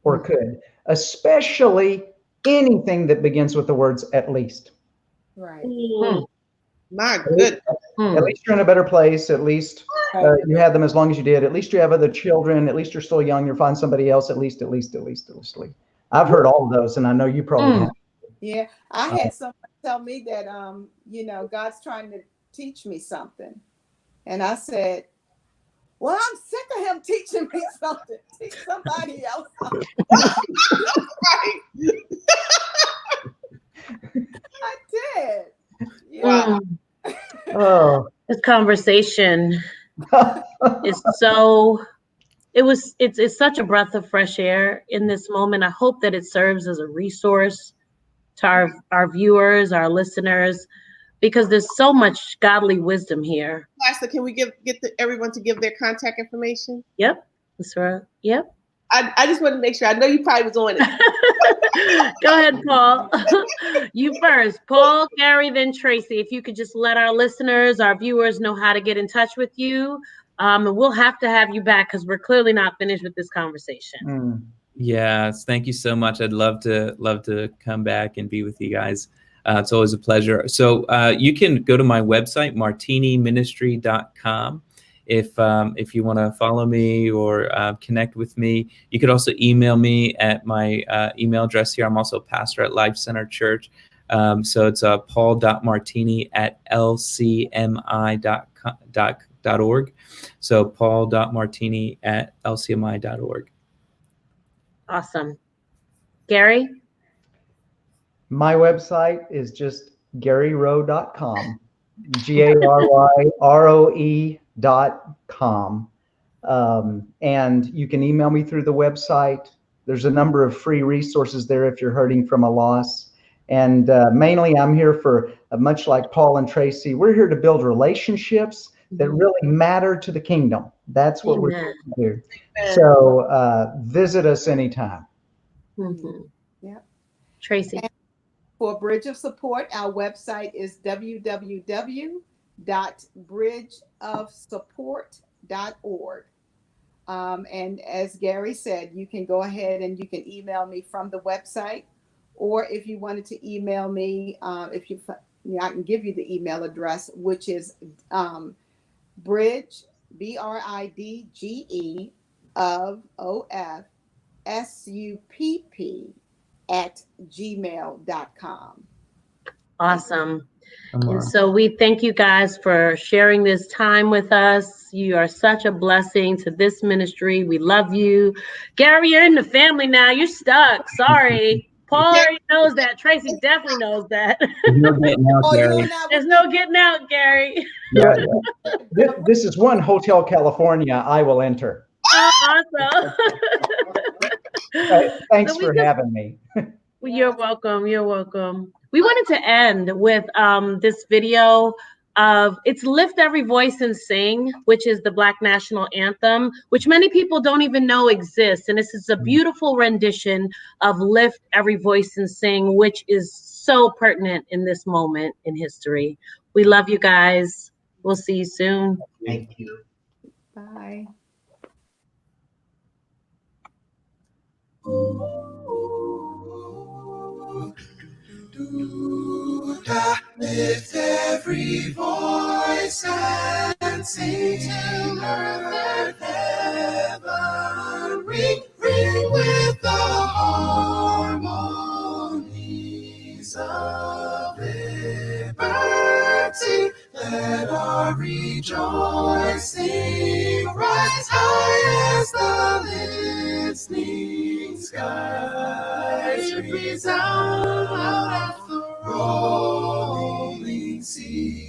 or could, especially anything that begins with the words "at least." Right. My goodness. At least you're in a better place. At least you had them as long as you did. At least you have other children. At least you're still young. You'll find somebody else. At least. I've heard all of those, and I know you probably have. Yeah, I had someone tell me that, you know, God's trying to teach me something, and I said, "Well, I'm sick of him teaching me something. Teach somebody else something." I did. Wow. Oh, this conversation is so. It's such a breath of fresh air in this moment. I hope that it serves as a resource to our viewers, our listeners, because there's so much godly wisdom here. Pastor, can we get everyone to give their contact information? Yep, that's right. Yep. I just want to make sure. I know you probably was on it. Go ahead, Paul. You first. Paul, Gary, then Tracy. If you could just let our listeners, our viewers know how to get in touch with you. And we'll have to have you back because we're clearly not finished with this conversation. Yes, thank you so much. I'd love to come back and be with you guys. It's always a pleasure. So you can go to my website, martiniministry.com. If you want to follow me or connect with me. You could also email me at my email address here. I'm also a pastor at Life Center Church. So it's paul.martini@lcmi.org. So paul.martini@lcmi.org. Awesome. Gary? My website is just garyroe.com. GARYROE.com. And you can email me through the website. There's a number of free resources there if you're hurting from a loss. And mainly I'm here for, much like Paul and Tracy, we're here to build relationships that really matter to the kingdom. That's what we're here to do. So visit us anytime. Yeah. Tracy. And for Bridge of Support, our website is www.bridgeofsupport.org. And as Gary said, you can go ahead and you can email me from the website, or if you wanted to email me, I can give you the email address, which is bridge, BRIDGE of OFSUPP @gmail.com. Awesome. And so we thank you guys for sharing this time with us. You are such a blessing to this ministry. We love you. Gary, you're in the family now. You're stuck. Sorry. Paul already knows that. Tracy definitely knows that. There's no getting out, Gary. There's no getting out, Gary. Yeah. This is one Hotel California I will enter. Oh, awesome. Thanks for having me. You're welcome. You're welcome. We wanted to end with this video of it's Lift Every Voice and Sing, which is the Black National Anthem, which many people don't even know exists. And this is a beautiful rendition of Lift Every Voice and Sing, which is so pertinent in this moment in history. We love you guys. We'll see you soon. Thank you. Bye. Lift every voice and sing to earth, heaven, ring, ring with the harmonies of liberty. Let our are rejoicing, rise high as the listening skies resound out of the rolling sea.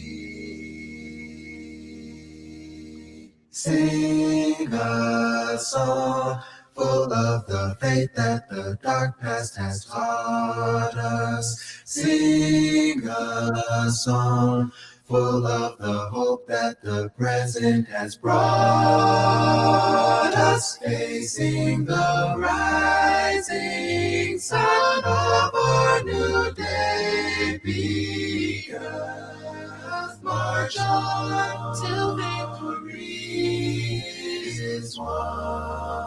Sing a song full of the faith that the dark past has taught us. Sing a song full of the hope that the present has brought us. Facing the rising sun of our new day begun. March on till victory is won.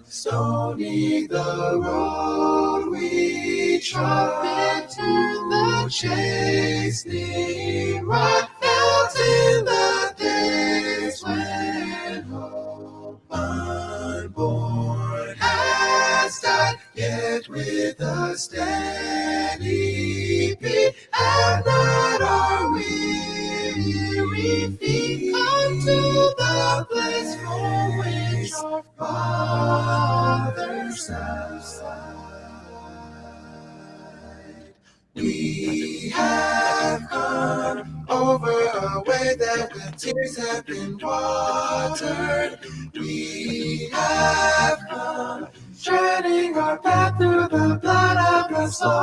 Stony the road we trod, turn the chastening rod, felt in the days when hope unborn has died, yet with a steady beat and not our weary feet come to the place from which our fathers sighed. We have come over a way that with tears have been watered. We have come treading our path through the blood of the slaughter,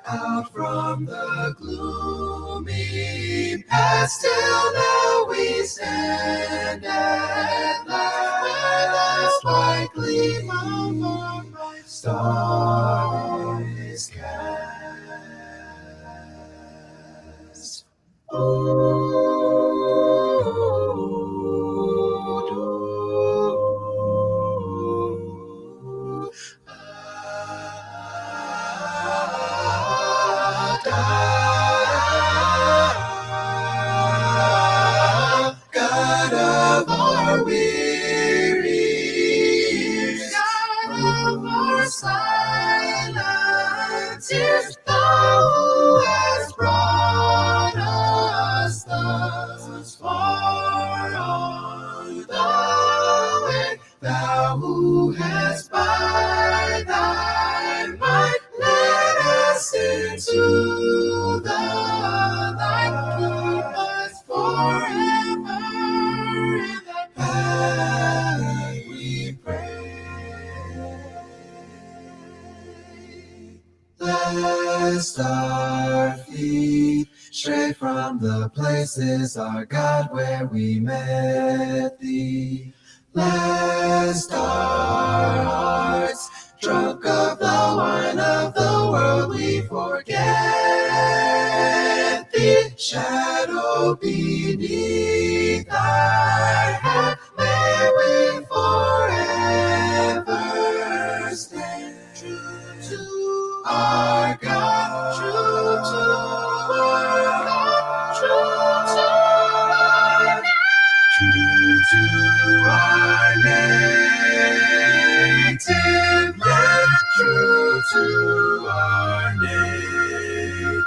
out from the gloomy past till now we stand at last, where last likely our star is cast. God of our weary years, God of our silent tears, thou who hast brought us thus far on the way, thou who hast by thy might led us into the light, keep us forever in thy path, we pray. Lest our feet stray from the places, our God, where we met thee, lest our hearts, drunk of the wine of the world, we forget thee. Shadow beneath thy hand, may we forever stand. True to our God, true to our God, true to our God, true to our native land, true to our native